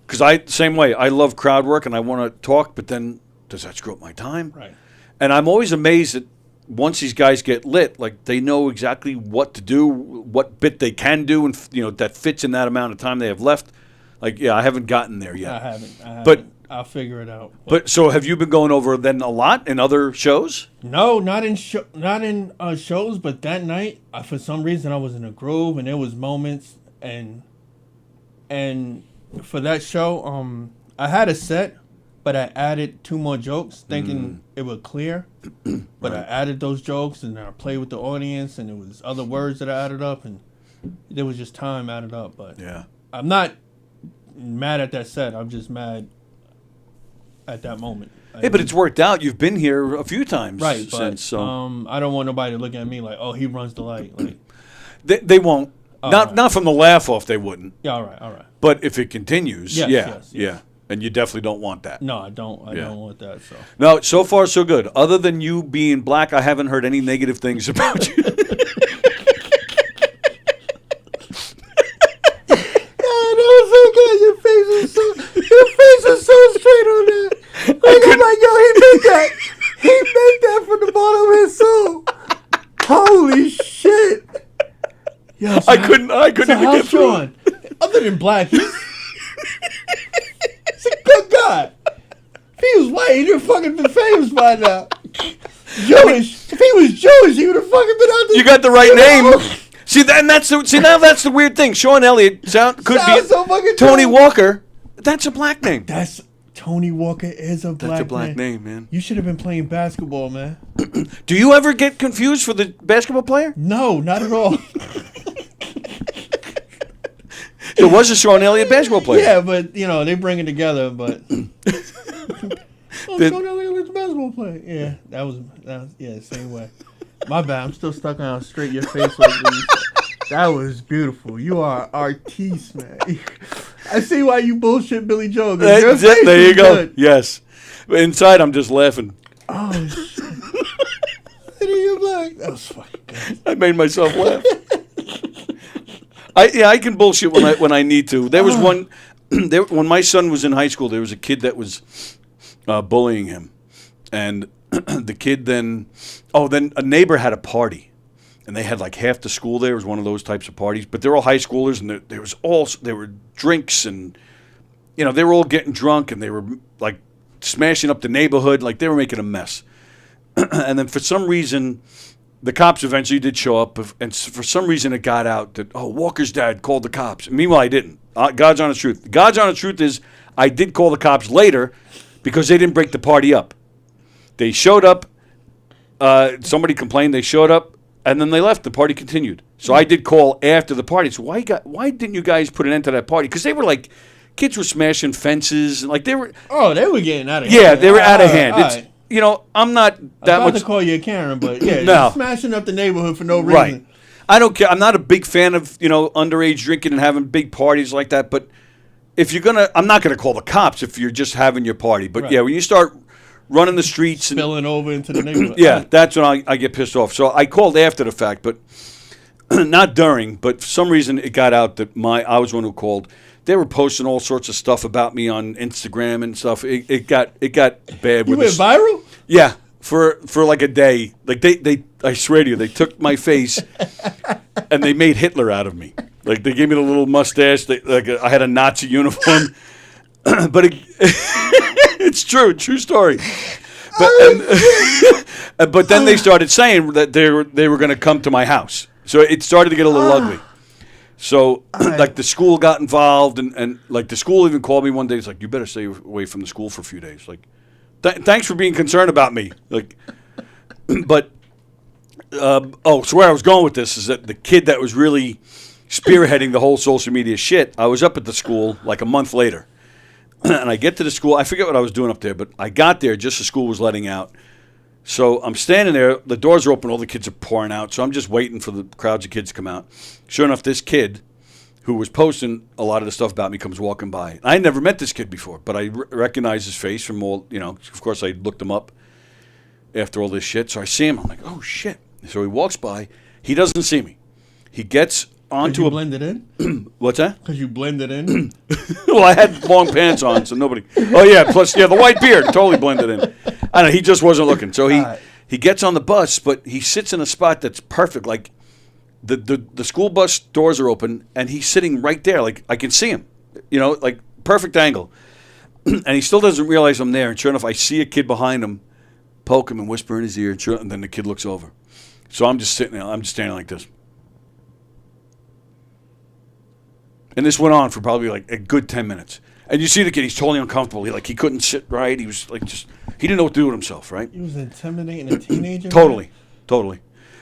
because same way. I love crowd work and I want to talk, but then does that screw up my time? Right. And I'm always amazed that once these guys get lit, they know exactly what to do, what bit they can do, and that fits in that amount of time they have left. I haven't gotten there yet. I haven't. But I'll figure it out. But so have you been going over then a lot in other shows? No, not in shows, but that night, for some reason, I was in a groove, and there was moments, and for that show, I had a set. But I added 2 more jokes, thinking it would clear. But I added those jokes, and I played with the audience, and there was other words that I added up, and there was just time added up. But I'm not mad at that set. I'm just mad at that moment. Hey, but it's worked out. You've been here a few times, right? Since, But so I don't want nobody to look at me like, oh, he runs the light. They won't. Not from the laugh off. They wouldn't. Yeah, all right. But if it continues, yes. And you definitely don't want that. No, I don't. I don't want that. So no, so far so good. Other than you being black, I haven't heard any negative things about you. Your face is so straight on that. He meant that from the bottom of his soul. Holy shit. Yo, I couldn't So even how's get through. Sean? Other than black, he's a good guy. If he was white, he'd have fucking been famous by now. Jewish. If he was Jewish, he would have fucking been out there. You got the right name. See, now that's the weird thing. Sean Elliott could be Sounds so fucking Tony Jewish. Walker. That's a black name. That's Tony Walker is a black That's a black name, man. You should have been playing basketball, man. Do you ever get confused for the basketball player? No, not at all. There was a Sean Elliott basketball player. Yeah, but they bring it together. But Sean Elliott was a basketball player. Yeah, that was same way. My bad. I'm still stuck on straight your face like this. That was beautiful. You are an artiste, man. I see why you bullshit Billy Joe. There you go. Good. Yes. But inside, I'm just laughing. Oh, shit. You black. That was fucking good. I made myself laugh. I can bullshit when I need to. There was one when my son was in high school. There was a kid that was bullying him, and the kid then a neighbor had a party, and they had like half the school there. It was one of those types of parties, but they're all high schoolers, and there were drinks, and they were all getting drunk, and they were like smashing up the neighborhood, like they were making a mess. And then for some reason, the cops eventually did show up, and for some reason it got out that, Walker's dad called the cops. Meanwhile, I didn't. God's honest truth. God's honest truth is I did call the cops later because they didn't break the party up. They showed up. Somebody complained. They showed up, and then they left. The party continued. So I did call after the party. So why didn't you guys put an end to that party? Because they were like, kids were smashing fences. And like they were. Oh, they were getting out of hand. Yeah, they were out of hand. All It's right. I'm not that I'm about much. to call you a Karen, but yeah, No. you're smashing up the neighborhood for no reason. Right. I don't care. I'm not a big fan of, underage drinking and having big parties like that. But if you're I'm not gonna call the cops if you're just having your party. But Right. yeah, when you start running the streets Spilling over into the neighborhood. yeah, that's when I get pissed off. So I called after the fact, but not during. But for some reason it got out that I was one who called. They were posting all sorts of stuff about me on Instagram and stuff. It got bad. You with went viral? Yeah. For like a day, like they I swear to you, they took my face and they made Hitler out of me. Like they gave me the little mustache. I had a Nazi uniform, but it's true story. But then they started saying that they were going to come to my house, so it started to get a little ugly. So like the school got involved, and like the school even called me one day. It's like, you better stay away from the school for a few days. Like. Thanks for being concerned about me. Like, but so where I was going with this is that the kid that was really spearheading the whole social media shit. I was up at the school like a month later, and I get to the school. I forget what I was doing up there, but I got there just as school was letting out. So I'm standing there. The doors are open. All the kids are pouring out. So I'm just waiting for the crowds of kids to come out. Sure enough, this kid who was posting a lot of the stuff about me comes walking by. I had never met this kid before, but I recognized his face from all, of course I looked him up after all this shit. So I see him. I'm like, oh, shit. So he walks by. He doesn't see me. He gets onto you blended in? What's that? Because you blended in? Well, I had long pants on, so nobody. Oh, yeah. Plus, the white beard totally blended in. I don't know. He just wasn't looking. So he gets on the bus, but he sits in a spot that's perfect. Like, the school bus doors are open, and he's sitting right there. Like, I can see him, like perfect angle. And he still doesn't realize I'm there. And sure enough, I see a kid behind him, poke him and whisper in his ear. And then the kid looks over. So I'm just sitting there. I'm just standing like this. And this went on for probably like a good 10 minutes. And you see the kid, he's totally uncomfortable. He couldn't sit right. He was like he didn't know what to do with himself, right? He was intimidating a teenager? Totally.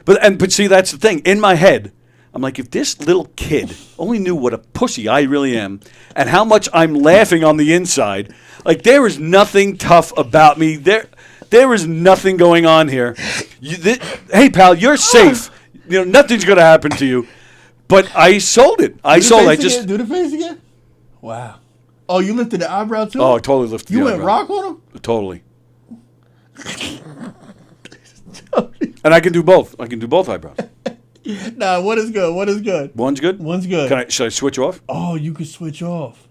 But see, that's the thing. In my head, I'm like, if this little kid only knew what a pussy I really am and how much I'm laughing on the inside, like there is nothing tough about me. There is nothing going on here. Hey, pal, you're safe. Nothing's going to happen to you. But I sold it. Do the face again? Wow. Oh, you lifted the eyebrow too? Oh, I totally lifted the eyebrow. You went rock on him? Totally. And I can do both. I can do both eyebrows. Nah, what is good? One's good? One's good. Should I switch off? Oh, you can switch off.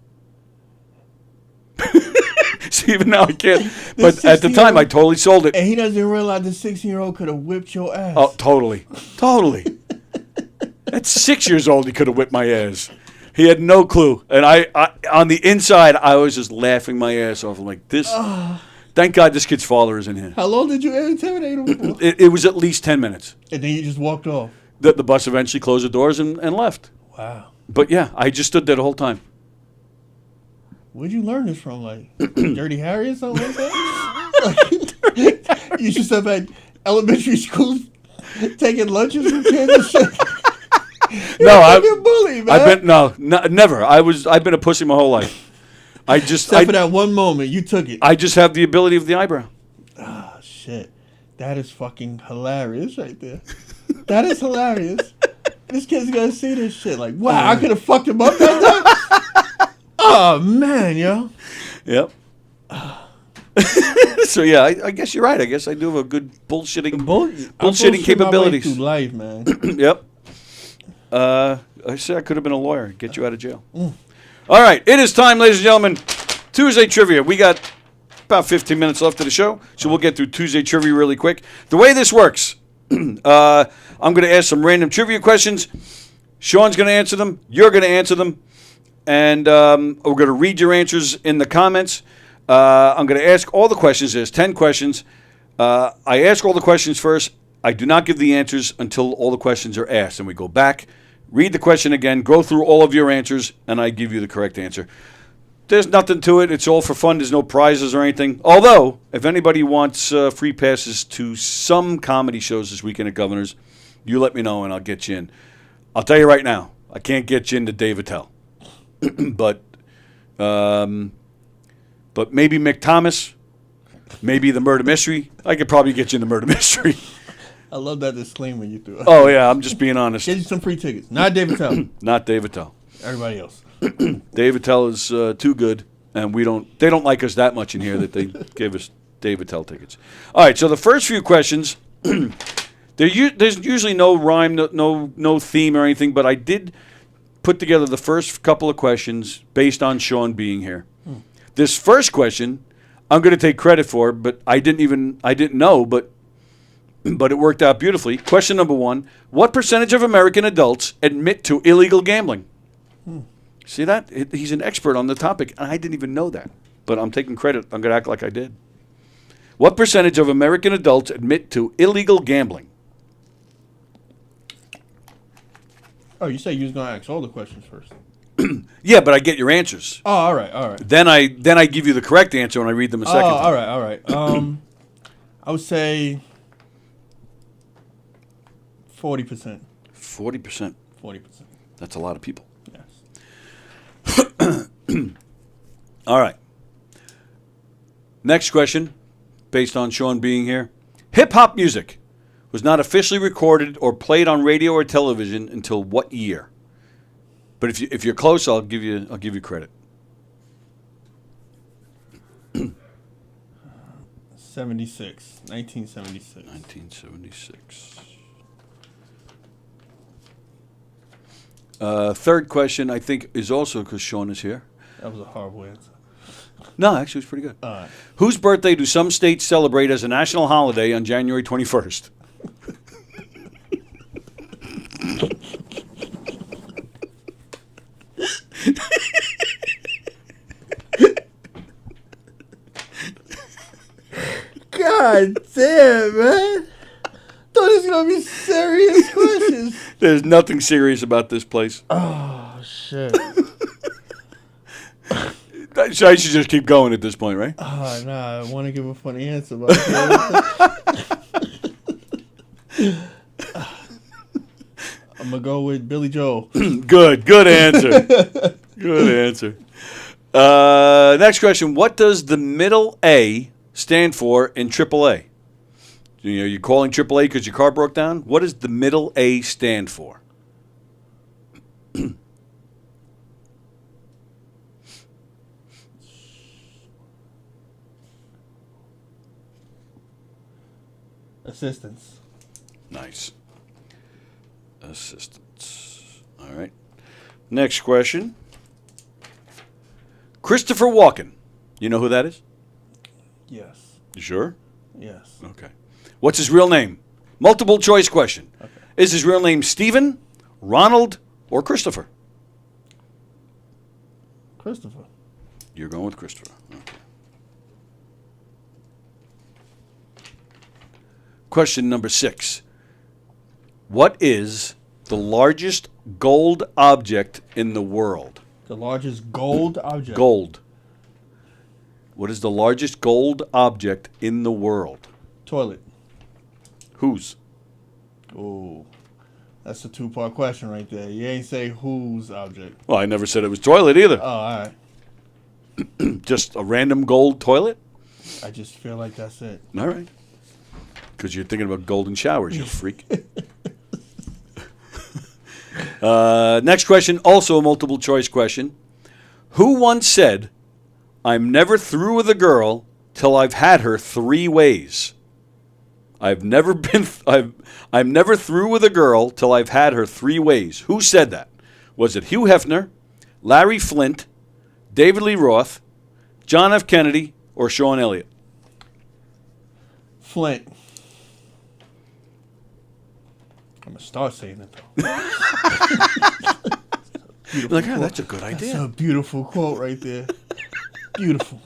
See, even now I can't. But at the time, I totally sold it. And he doesn't realize the 16-year-old could have whipped your ass. Oh, totally. At 6 years old, he could have whipped my ass. He had no clue. And I on the inside, I was just laughing my ass off. I'm like, this. Thank God this kid's father is in here. How long did you intimidate him for? It was at least 10 minutes. And then you just walked off. The bus eventually closed the doors and left. Wow. But yeah, I just stood there the whole time. Where'd you learn this from? Like Dirty Harry or something like that? You should have at elementary school taking lunches from kids and shit. No, I've been bullied, man. I've been never. I've been a pussy my whole life. Except for that one moment, you took it. I just have the ability of the eyebrow. Ah, shit. That is fucking hilarious right there. That is hilarious. This kid's gonna see this shit like, wow, I could have fucked him up that time. Oh man, yo. Yep. So yeah, I guess you're right. I guess I do have a good bullshitting capabilities. Through life, man. Yep. I said I could have been a lawyer, get you out of jail. All right, it is time, ladies and gentlemen. Tuesday trivia. We got about 15 minutes left of the show, so we'll get through Tuesday trivia really quick. The way this works, I'm going to ask some random trivia questions. Sean's going to answer them. You're going to answer them. And we're going to read your answers in the comments. I'm going to ask all the questions. There's 10 questions. I ask all the questions first. I do not give the answers until all the questions are asked. And we go back, read the question again, go through all of your answers, and I give you the correct answer. There's nothing to it. It's all for fun. There's no prizes or anything. Although, if anybody wants free passes to some comedy shows this weekend at Governor's, you let me know and I'll get you in. I'll tell you right now, I can't get you into Levittown. but maybe Mick Thomas, maybe the Murder Mystery. I could probably get you in the Murder Mystery. I love that disclaimer you threw. Oh, yeah, I'm just being honest. Get you some free tickets. Not David Tell. Not Levittown. Everybody else. Levittown is too good, and they don't like us that much in here that they gave us Levittown tickets. All right, so the first few questions, there's usually no rhyme, no theme or anything, but I did put together the first couple of questions based on Sean being here. This first question, I'm going to take credit for, but I didn't know, but it worked out beautifully. Question number 1, what percentage of American adults admit to illegal gambling? See that? He's an expert on the topic, and I didn't even know that. But I'm taking credit. I'm going to act like I did. What percentage of American adults admit to illegal gambling? Oh, you say you was going to ask all the questions first. Yeah, but I get your answers. Oh, all right. Then I give you the correct answer when I read them a second time. All right. I would say 40%. 40%. 40%. That's a lot of people. Yes. All right. Next question, based on Sean being here. Hip-hop music was not officially recorded or played on radio or television until what year? But if you're close, I'll give you credit. 1976. 1976. Third question, I think, is also because Sean is here. That was a horrible answer. No, actually, it's pretty good. All right. Whose birthday do some states celebrate as a national holiday on January 21st? God damn, man. Thought it was going to be serious questions. There's nothing serious about this place. Oh, shit. I should just keep going at this point, right? Oh, nah, I want to give a funny answer, but I'm going to go with Billy Joel. Good answer. Good answer. Next question. What does the middle A stand for in AAA? You know, you're calling AAA because your car broke down? What does the middle A stand for? Assistance. Nice. Assistance. All right. Next question. Christopher Walken. You know who that is? Yes. You sure? Yes. Okay. What's his real name? Multiple choice question. Okay. Is his real name Stephen, Ronald or Christopher? Christopher. You're going with Christopher. Okay. Question number 6. What is the largest gold object in the world? The largest gold object. Gold. What is the largest gold object in the world? Toilet. Whose? Ooh. That's a 2-part question right there. You ain't say whose object. Well, I never said it was toilet either. Oh, all right. Just a random gold toilet? I just feel like that's it. All right. Because you're thinking about golden showers, you freak. Next question, also a multiple choice question. Who once said, "I'm never through with a girl till I've had her 3 ways"? I'm never through with a girl till I've had her 3 ways. Who said that? Was it Hugh Hefner, Larry Flint, David Lee Roth, John F. Kennedy, or Sean Elliott? Flint. I'm going to start saying it, though. Like, oh, that's a good That's idea. a beautiful quote right there. Beautiful.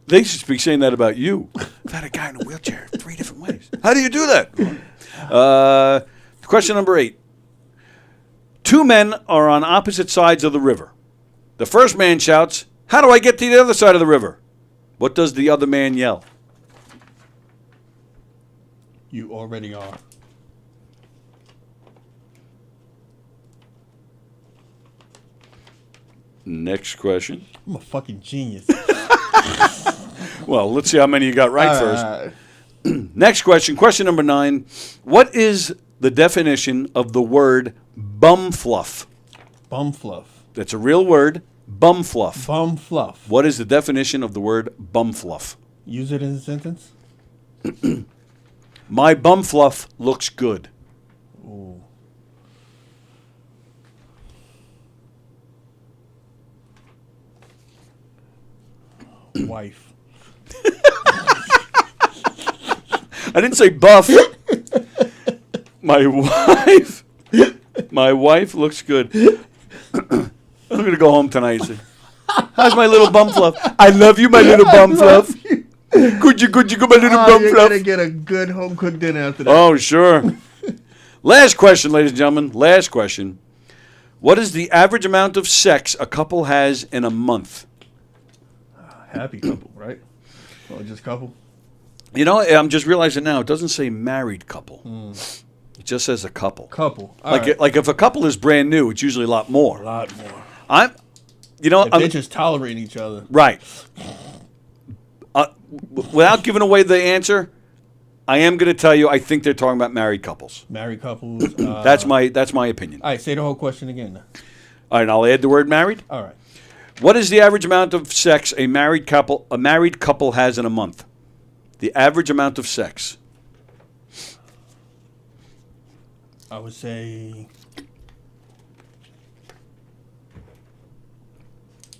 They should be saying that about you. I've had a guy in a wheelchair 3 different ways. How do you do that? Question number 8. 2 men are on opposite sides of the river. The first man shouts, "How do I get to the other side of the river?" What does the other man yell? You already are. Next question. I'm a fucking genius. Well, let's see how many you got right first. All right. Next question. Question number 9. What is the definition of the word bumfluff? Bumfluff. That's a real word. Bumfluff. Bumfluff. What is the definition of the word bumfluff? Use it in a sentence. My bumfluff looks good. Ooh. Wife. I didn't say buff. My wife looks good. I'm gonna go home tonight and say, "How's my little bum fluff? I love you, my little bum fluff. Could you go, my little bum You're fluff?" gonna get a good home cooked dinner after that. Oh, sure. Last question, ladies and gentlemen. Last question. What is the average amount of sex a couple has in a month? Happy couple, right? Or just couple? You know, I'm just realizing now, it doesn't say married couple. It just says a couple. Couple. All Like, right. like if a couple is brand new, it's usually a lot more. A lot more. If If they just tolerate each other. right. Without giving away the answer, I am going to tell you, I think they're talking about married couples. Married couples. That's my opinion. All right, say the whole question again. All right, I'll add the word married. All right. What is the average amount of sex a married couple has in a month? The average amount of sex. I would say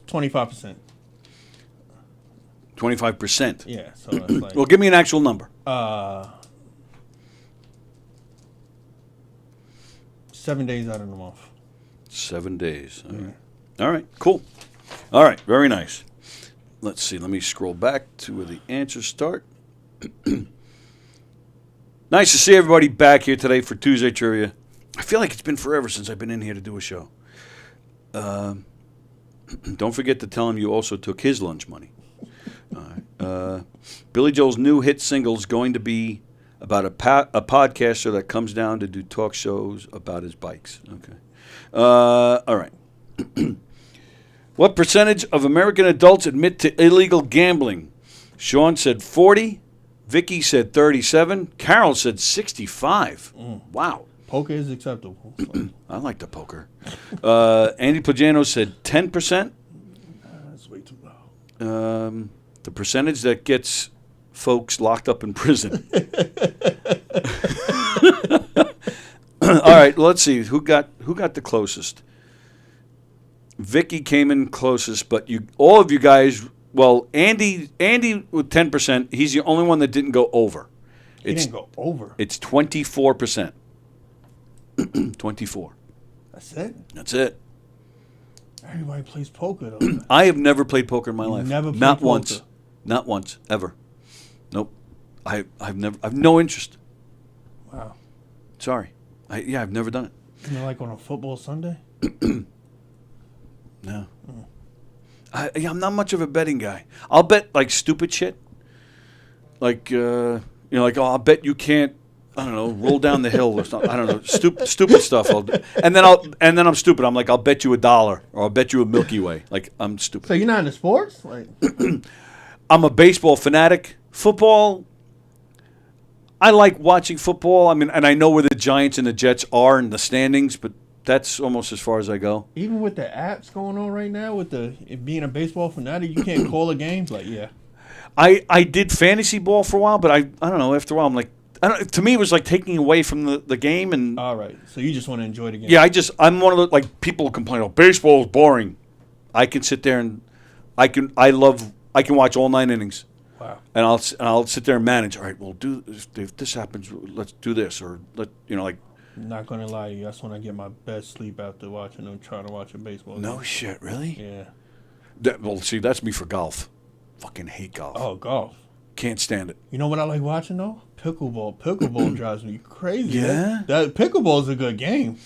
25%. 25%. Yeah, so that's like Well, give me an actual number. 7 days out of the month. 7 days. All right. All right, cool. All right, very nice. Let's see. Let me scroll back to where the answers start. Nice to see everybody back here today for Tuesday Trivia. I feel like it's been forever since I've been in here to do a show. Don't forget to tell him you also took his lunch money. All right. Billy Joel's new hit single is going to be about a podcaster that comes down to do talk shows about his bikes. Okay. All right. What percentage of American adults admit to illegal gambling? Sean said 40. Vicky said 37. Carol said 65. Wow. Poker is acceptable. So. I like the poker. Andy Pagano said 10%. That's way too low. The percentage that gets folks locked up in prison. All right, let's see who got the closest. Vicky came in closest, but all of you guys. Well, Andy with 10%. He's the only one that didn't go over. He didn't go over. It's 24%. 24. That's it. That's it. Everybody plays poker though. I have never played poker in my life. never played Not poker? once. Not once. Ever. Nope. I've no interest. Wow. Sorry. I've never done it. You know, like on a football Sunday. No. I'm not much of a betting guy. I'll bet like stupid shit. Like like I'll bet you can't. I don't know, roll down the hill or something. I don't know, stupid stuff. I'll do. And then I'm stupid. I'm like, I'll bet you $1 or I'll bet you a Milky Way. Like I'm stupid. So you're not into sports? Like, I'm a baseball fanatic. Football. I like watching football. I mean, and I know where the Giants and the Jets are in the standings, but that's almost as far as I go. even with the apps going on right now, with it being a baseball fanatic, you can't call the games. Like, yeah. I did fantasy ball for a while, but I don't know. After a while, I'm like, to me, it was like taking away from the game. And All right. So you just want to enjoy the game. yeah, I'm one of the like people complain, oh, baseball is boring. I can sit there and I can watch all 9 innings. Wow. And I'll sit there and manage. All right, well, if this happens, let's do this, or like. I'm not gonna lie to you. That's when I get my best sleep after watching them trying to watch a baseball No game. shit, really? Yeah. Well, see, that's me for golf. Fucking hate golf. Oh, golf. Can't stand it. You know what I like watching though? Pickleball. Pickleball drives me crazy. Yeah? That pickleball is a good game.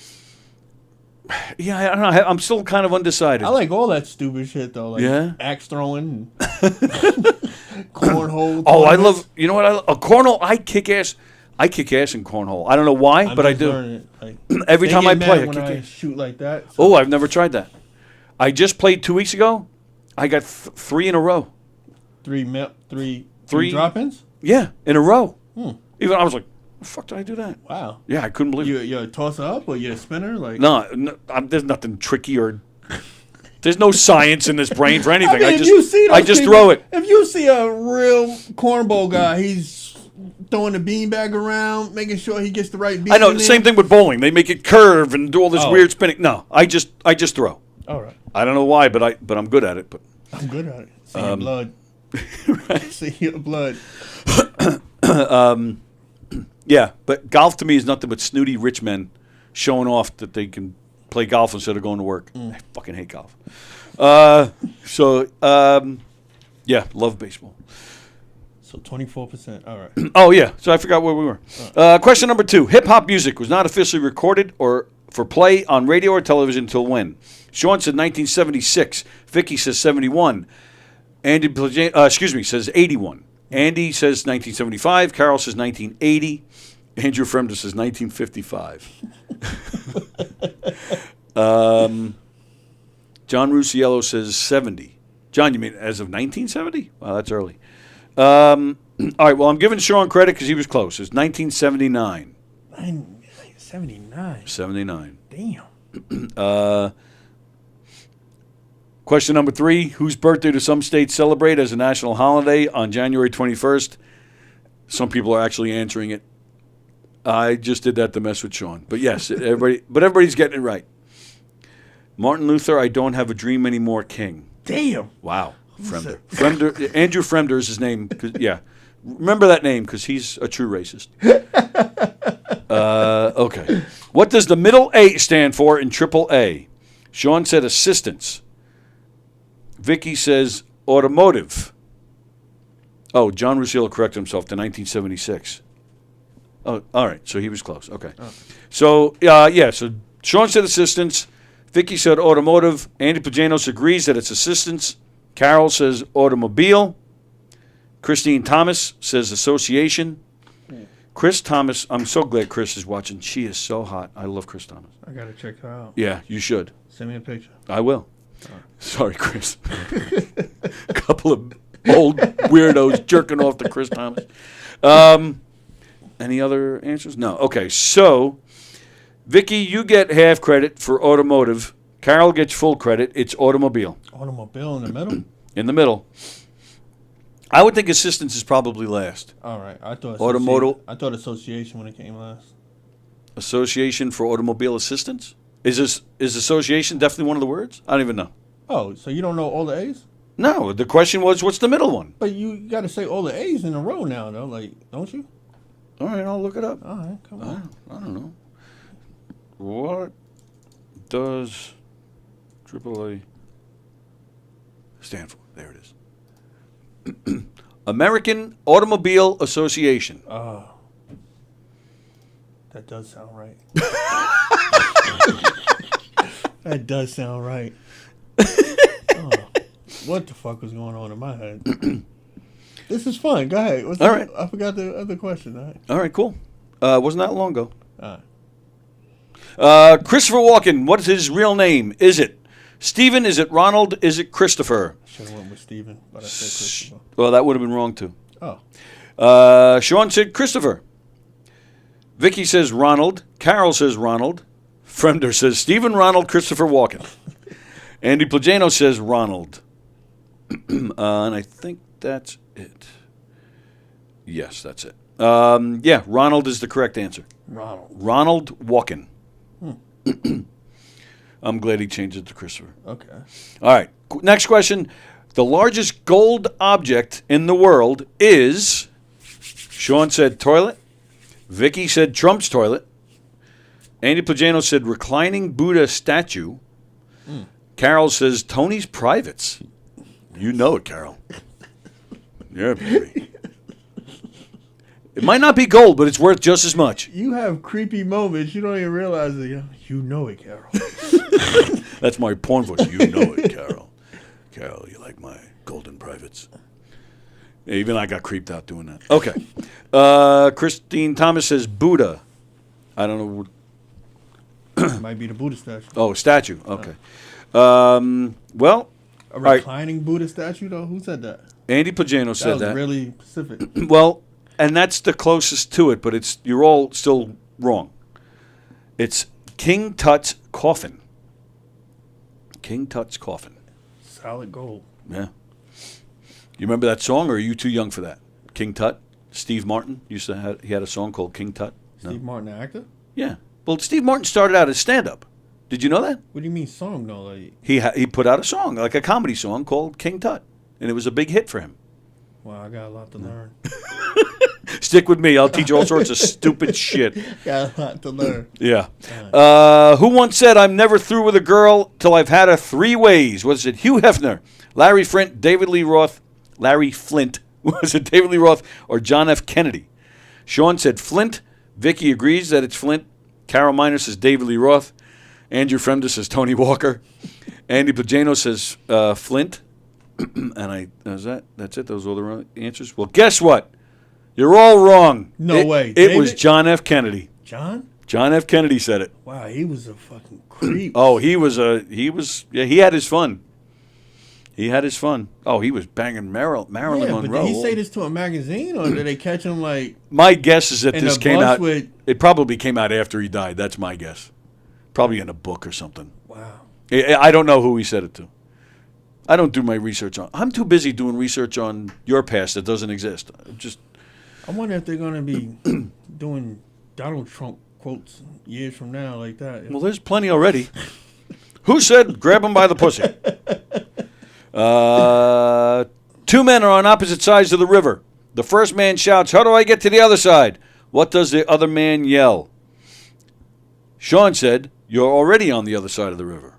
Yeah, I don't know. I'm still kind of undecided. I like all that stupid shit though. Like Yeah? axe throwing, and cornhole. Oh, I tournaments. love. You know what? A cornhole. I kick ass. I kick ass in cornhole. I don't know why, I'm but I just do. learning it. Like, Every they time get I mad play, I when kick I ass. shoot like that. Oh, I've never tried that. I just played 2 weeks ago. I got 3 in a row. three Three- drop-ins. Yeah, in a row. Hmm. Even I was like, the fuck did I do that? Wow. Yeah, I couldn't believe it. You toss it up or you a spinner? Like, No, there's nothing tricky or. There's no science in this brain for anything. I mean, if you see those I just people- throw it. If you see a real cornball guy, he's throwing the beanbag around, making sure he gets the right bean. I know. in The there. same thing with bowling. They make it curve and do all this Oh. weird spinning. No, I just throw. All right. I don't know why, but I'm good at it. But I'm good at it. See your blood. See your blood. yeah, but golf to me is nothing but snooty rich men showing off that they can play golf instead of going to work. I fucking hate golf. Yeah, love baseball. So 24%. All right. Oh yeah, so I forgot where we were. Question number 2: Hip hop music was not officially recorded or for play on radio or television until when? Sean said 1976. Vicky says 71. Andy says 81. Andy says 1975. Carol says 1980. Andrew Fremder says 1955. John Rusiello says 70. John, you mean as of 1970? Wow, that's early. All right, well, I'm giving Sean credit because he was close. It's 1979. 79. 79. Damn. Question number 3: Whose birthday do some states celebrate as a national holiday on January 21st? Some people are actually answering it. I just did that to mess with Sean. But yes, everybody's getting it right. Martin Luther, I don't have a dream anymore, King. Damn. Wow. Fremder. Andrew Fremder is his name. Yeah. Remember that name because he's a true racist. Okay. What does the middle A stand for in AAA? Sean said assistance. Vicky says automotive. Oh, John Russillo corrected himself to 1976. Oh, all right. So he was close. Okay. So, so Sean said assistance. Vicky said automotive. Andy Pajanos agrees that it's assistance. Carol says automobile. Christine Thomas says association. Chris Thomas, I'm so glad Chris is watching. She is so hot. I love Chris Thomas. I got to check her out. Yeah, you should. Send me a picture. I will. Sorry, Chris. A couple of old weirdos jerking off to Chris Thomas. Any other answers? No. Okay, so, Vicky, you get half credit for automotive. Carol gets full credit. It's automobile. Automobile in the middle? In the middle. I would think assistance is probably last. All right. I thought association when it came last. Association for Automobile Assistance? Is association definitely one of the words? I don't even know. Oh, so you don't know all the A's? No, the question was, what's the middle one? But you got to say all the A's in a row now, though. Like, don't you? All right, I'll look it up. All right, come on. I don't know. What does AAA stand for? There it is. American Automobile Association. Oh. That does sound right. That does sound right. Oh, what the fuck was going on in my head? This is fun. Go ahead. All right. I forgot the other question. All right. All right, cool. Wasn't that long ago. All right. Christopher Walken, what is his real name? Is it Stephen? Is it Ronald? Is it Christopher? Should have went with Steven, but I said Christopher. Well, that would have been wrong, too. Oh. Sean said Christopher. Vicky says Ronald. Carol says Ronald. Fremder says Stephen Ronald Christopher Walken. Andy Plagano says Ronald. And I think that's it. Yes, that's it. Yeah, Ronald is the correct answer. Ronald Walken. I'm glad he changed it to Christopher. Okay. All right. Next question. The largest gold object in the world is... Sean said toilet. Vicky said Trump's toilet. Andy Plagano said reclining Buddha statue. Carol says Tony's privates. You know it, Carol. Yeah, baby. It might not be gold, but it's worth just as much. You have creepy moments. You don't even realize it. You know it, Carol. That's my porn voice. You know it, Carol. Carol, you like my golden privates. Even I got creeped out doing that. Okay. Christine Thomas says Buddha. I don't know. Might be the Buddha statue. Oh, statue. Okay. Well, A reclining Buddha statue, though? Who said that? Andy Plagano said That was really specific. Well, and that's the closest to it, but you're all still wrong. It's King Tut's coffin. King Tut's coffin. Solid gold. Yeah. You remember that song, or are you too young for that? King Tut? Steve Martin he had a song called King Tut. No? Steve Martin, the actor? Yeah. Well, Steve Martin started out as stand-up. Did you know that? What do you mean song, though? Like, He put out a song, like a comedy song called King Tut, and it was a big hit for him. wow, I got a lot to learn. Stick with me. I'll teach you all sorts of stupid shit. Got a lot to learn. Yeah. Who once said, I'm never through with a girl till I've had her three ways? Was it Hugh Hefner, Larry Flint, David Lee Roth? Was it David Lee Roth or John F. Kennedy? Sean said Flint. Vicky agrees that it's Flint. Carol Miner says David Lee Roth. Andrew Fremder says Tony Walker. Andy Plagano says Flint. And that's it. Those are all the wrong answers. Well, guess what? You're all wrong. No way. It was John F. Kennedy. John? John F. Kennedy said it. Wow, he was a fucking creep. Oh, he had his fun. He had his fun. Oh, he was banging Marilyn Monroe. But did he say this to a magazine, or did they catch him like... My guess is that in this a came bus out... with- It probably came out after he died. That's my guess. Probably in a book or something. Wow. I don't know who he said it to. I don't do my research on... I'm too busy doing research on your past that doesn't exist. I wonder if they're going to be doing Donald Trump quotes years from now like that. Well, there's plenty already. Who said grab him by the pussy? Two men are on opposite sides of the river. The first man shouts, how do I get to the other side? What does the other man yell? Sean said, you're already on the other side of the river.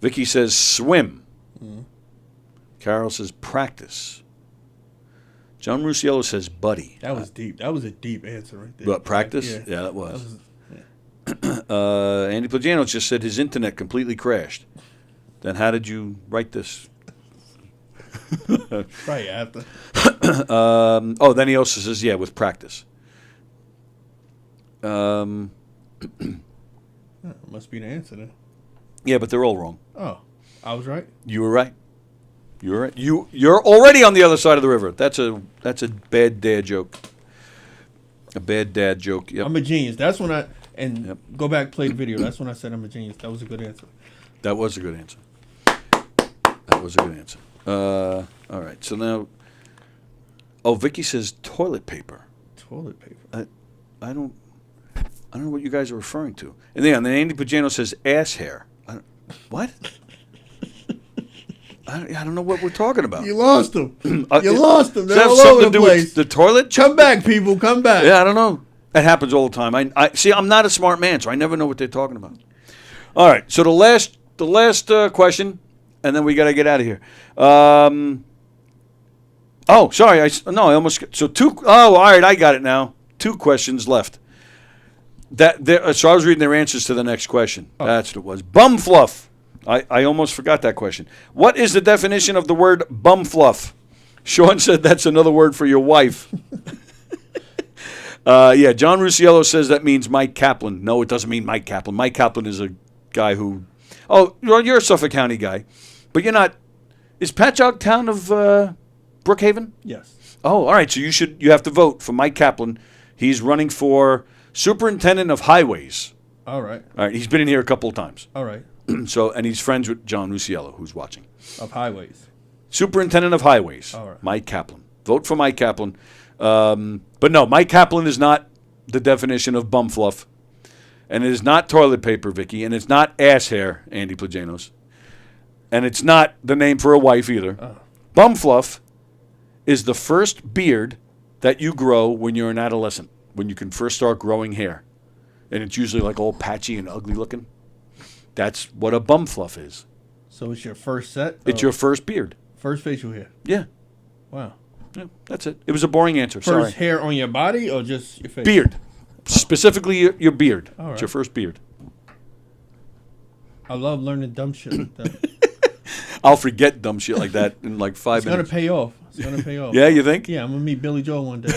Vicky says, swim. Carol says, practice. John Rusiello says, buddy. That was deep. That was a deep answer right there. What, practice? Yeah, that was. Andy Plagano just said his internet completely crashed. Then how did you write this? Right after. Then he also says, yeah, with practice. Must be the answer then. Yeah, but they're all wrong. Oh, I was right. You were right. You were right. You're already on the other side of the river. That's a bad dad joke. A bad dad joke. Yep. I'm a genius. That's when go back, play the video. That's when I said I'm a genius. That was a good answer. That was a good answer. All right. So now, Vicky says toilet paper. Toilet paper. I don't know what you guys are referring to. And then Andy Plagano says ass hair. What? I don't know what we're talking about. You lost them. You lost them. They're all something over to the do place. with the toilet? Come back, people. Come back. Yeah, I don't know. It happens all the time. I see. I'm not a smart man, so I never know what they're talking about. All right. So the last question, and then we got to get out of here. Oh, sorry. I almost. So two. Oh, all right. I got it now. 2 questions left. So I was reading their answers to the next question. Oh. That's what it was. Bum fluff. I almost forgot that question. What is the definition of the word bum fluff? Sean said that's another word for your wife. Yeah, John Rusiello says that means Mike Kaplan. No, it doesn't mean Mike Kaplan. Mike Kaplan is a guy who... Oh, well, you're a Suffolk County guy, but you're not... Is Patchogue town of Brookhaven? Yes. Oh, all right. So you have to vote for Mike Kaplan. He's running for Superintendent of Highways. All right. All right. He's been in here a couple of times. All right. So, and he's friends with John Rusiello, who's watching. Of Highways. Superintendent of Highways. All right. Mike Kaplan. Vote for Mike Kaplan. But no, Mike Kaplan is not the definition of bum fluff. And it is not toilet paper, Vicky. And it's not ass hair, Andy Plajanos. And it's not the name for a wife either. Bum fluff is the first beard that you grow when you're an adolescent, when you can first start growing hair. And it's usually like all patchy and ugly looking. That's what a bum fluff is. So it's your first set? It's your first beard. First facial hair? Yeah. Wow. Yeah, that's it. It was a boring answer. First Sorry. hair on your body or just your face? Beard. Specifically your beard. All right. It's your first beard. I love learning dumb shit like that. I'll forget dumb shit like that in like 5 It's minutes. going to pay off. It's going to pay off. Yeah, you think? Yeah, I'm going to meet Billy Joel one day.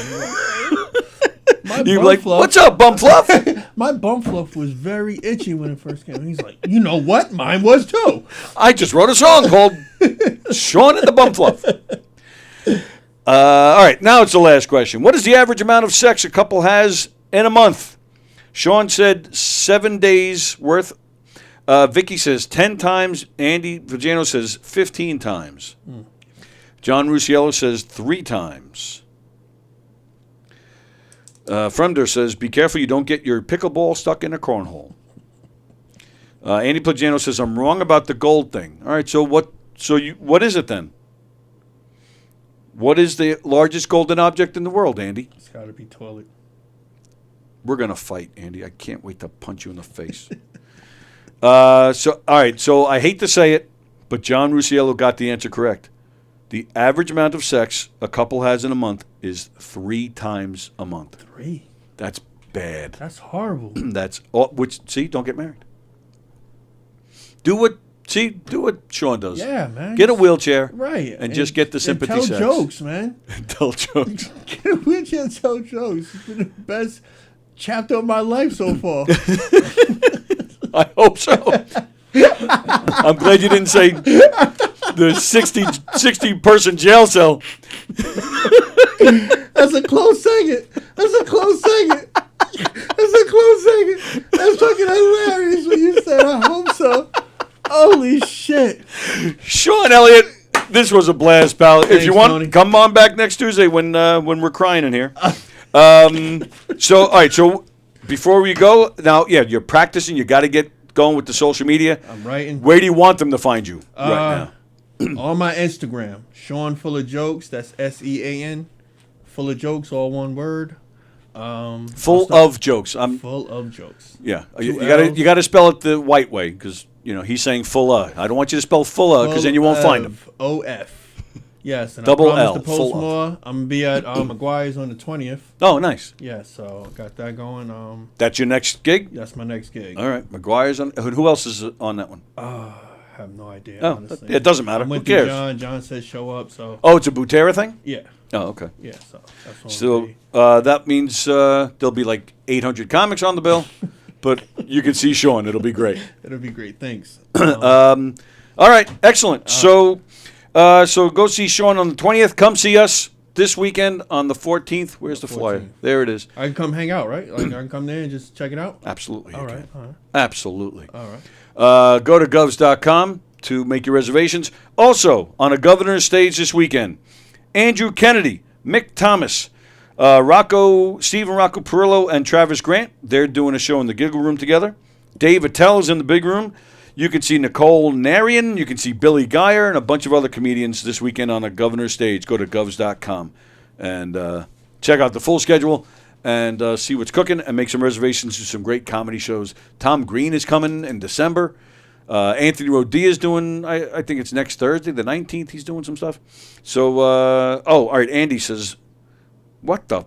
You're like, what's up, bum fluff? My bum fluff was very itchy when it first came. He's like, you know what? Mine was too. I just wrote a song called Sean and the Bum Fluff. All right, now it's the last question. What is the average amount of sex a couple has in a month? Sean said 7 days worth. Vicky says 10 times. Andy Vagano says 15 times. John Rusiello says 3 times. Fremder says, be careful you don't get your pickleball stuck in a cornhole. Andy Plagano says, I'm wrong about the gold thing. All right, so what is it then? What is the largest golden object in the world, Andy? It's got to be toilet. We're going to fight, Andy. I can't wait to punch you in the face. All right, so I hate to say it, but John Rusiello got the answer correct. The average amount of sex a couple has in a month is 3 times a month. 3? That's bad. That's horrible. See, don't get married. Do what Sean does. Yeah, man. Get a wheelchair. Right. And just get the sympathy tell sex. Jokes, man. Tell jokes. Get a wheelchair and tell jokes. It's been the best chapter of my life so far. I hope so. I'm glad you didn't say the 60 person jail cell. That's a close second. That's fucking hilarious when you said I hope so. Holy shit. Sean Elliott, this was a blast, pal. Thanks, if you want, Tony. come on back next Tuesday when we're crying in here. All right, so before we go, now, yeah, you're practicing. You got to get going with the social media. I'm writing. Where do you want them to find you right now? On my Instagram, Sean Full of Jokes. That's SEAN. Full of Jokes, all one word. Full of jokes. Full of jokes. Yeah, you 2 got L's. you got to spell it the white way because he's saying full of. I don't want you to spell full of because then you won't find him. OF. Yes, and Double I promise L, to post full of. more. I'm gonna be at McGuire's on the 20th. Oh, nice. Yeah, so got that going. That's your next gig. That's my next gig. All right, McGuire's on. Who else is on that one? I have no idea. Oh, honestly. it doesn't matter. I Who went cares? to John. John said show up. So. Oh, it's a Butera thing. Yeah. Oh, okay. Yeah. So that's what So I'm gonna be. that means there'll be like 800 comics on the bill, but you can see Sean. It'll be great. It'll be great. Thanks. All right, excellent. So go see Sean on the 20th. Come see us this weekend on the 14th. Where's the flyer? 14th. There it is. I can come hang out, right? Like I can come there and just check it out. Absolutely. All you right. can. All right. Absolutely. All right. Go to govs.com to make your reservations. Also, on a governor's stage this weekend, Andrew Kennedy, Mick Thomas, Stephen Rocco Perillo, and Travis Grant. They're doing a show in the Giggle Room together. Dave Attell is in the big room. You can see Nicole Narian. You can see Billy Geyer and a bunch of other comedians this weekend on a governor's stage. Go to govs.com and check out the full schedule. and see what's cooking and make some reservations to some great comedy shows. Tom Green is coming in December. Anthony Rodilla is doing, I think it's next Thursday, the 19th, he's doing some stuff. So, all right, Andy says, what the?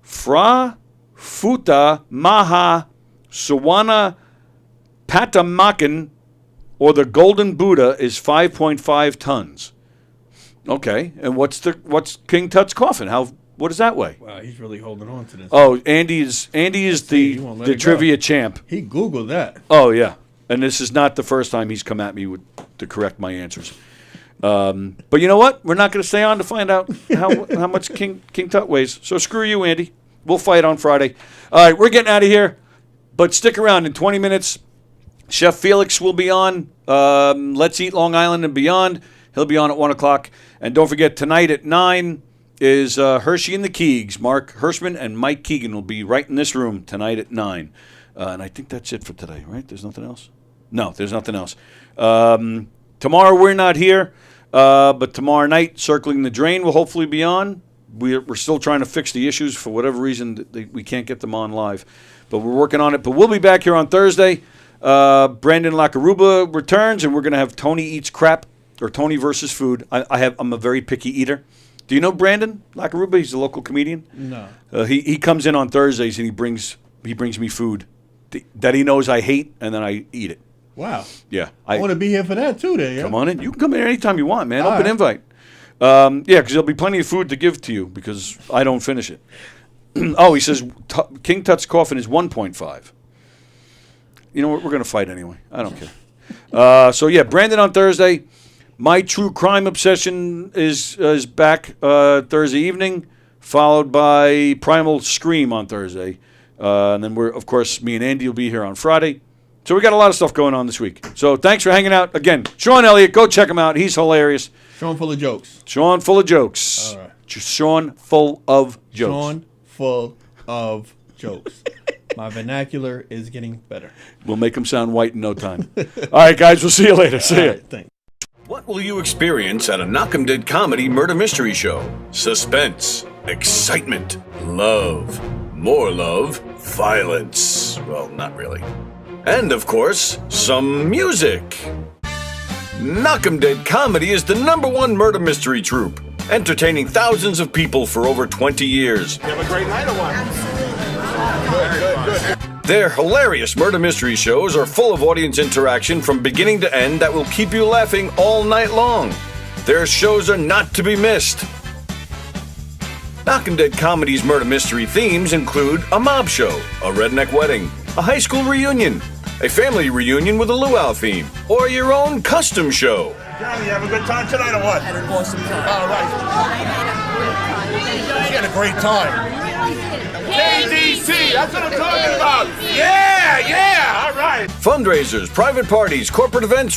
Fra Futa Maha Sawana Patamakan, or the Golden Buddha, is 5.5 tons. Okay, and what's King Tut's coffin? What does that weigh? Wow, he's really holding on to this. Oh, Andy is He won't let the it go. trivia champ. He Googled that. Oh yeah, and this is not the first time he's come at me to correct my answers. But you know what? We're not going to stay on to find out how much King Tut weighs. So screw you, Andy. We'll fight on Friday. All right, we're getting out of here. But stick around. In 20 minutes, Chef Felix will be on. Let's Eat Long Island and Beyond. He'll be on at 1 o'clock. And don't forget, tonight at 9 is Hershey and the Keegs. Mark Hirschman and Mike Keegan will be right in this room tonight at 9. And I think that's it for today, right? There's nothing else? No, there's nothing else. Tomorrow we're not here. But tomorrow night, Circling the Drain will hopefully be on. We're still trying to fix the issues. For whatever reason, we can't get them on live. But we're working on it. But we'll be back here on Thursday. Brandon Lacaruba returns, and we're going to have Tony Eats Crap, or Tony versus Food. I'm a very picky eater. Do you know Brandon Lacaruba? He's a local comedian. No. He comes in on Thursdays, and he brings me food that he knows I hate, and then I eat it. Wow. Yeah. I want to be here for that, too, there. Yeah? Come on in. You can come in anytime you want, man. All Open right. invite. Yeah, because there'll be plenty of food to give to you because I don't finish it. Oh, he says King Tut's coffin is 1.5. You know what? We're going to fight anyway. I don't care. So, yeah, Brandon on Thursday. My True Crime Obsession is back Thursday evening, followed by Primal Scream on Thursday. And then, of course, me and Andy will be here on Friday. So we got a lot of stuff going on this week. So thanks for hanging out. Again, Sean Elliott, go check him out. He's hilarious. Sean full of jokes. Sean full of jokes. All right. Sean full of jokes. Sean full of jokes. My vernacular is getting better. We'll make him sound white in no time. All right, guys, we'll see you later. See All ya. right, thanks. What will you experience at a Knock 'em Dead comedy murder mystery show? Suspense, excitement, love, more love, violence. Well, not really. And, of course, some music. Knock 'em Dead Comedy is the #1 murder mystery troupe, entertaining thousands of people for over 20 years. You have a great night or what? Their hilarious murder mystery shows are full of audience interaction from beginning to end that will keep you laughing all night long. Their shows are not to be missed. Knock 'em Dead Comedy's murder mystery themes include a mob show, a redneck wedding, a high school reunion, a family reunion with a luau theme, or your own custom show. Johnny, you have a good time tonight or what? Had an awesome time. All right. She had a great time. KDC, that's what I'm talking about. Yeah, all right. Fundraisers, private parties, corporate events,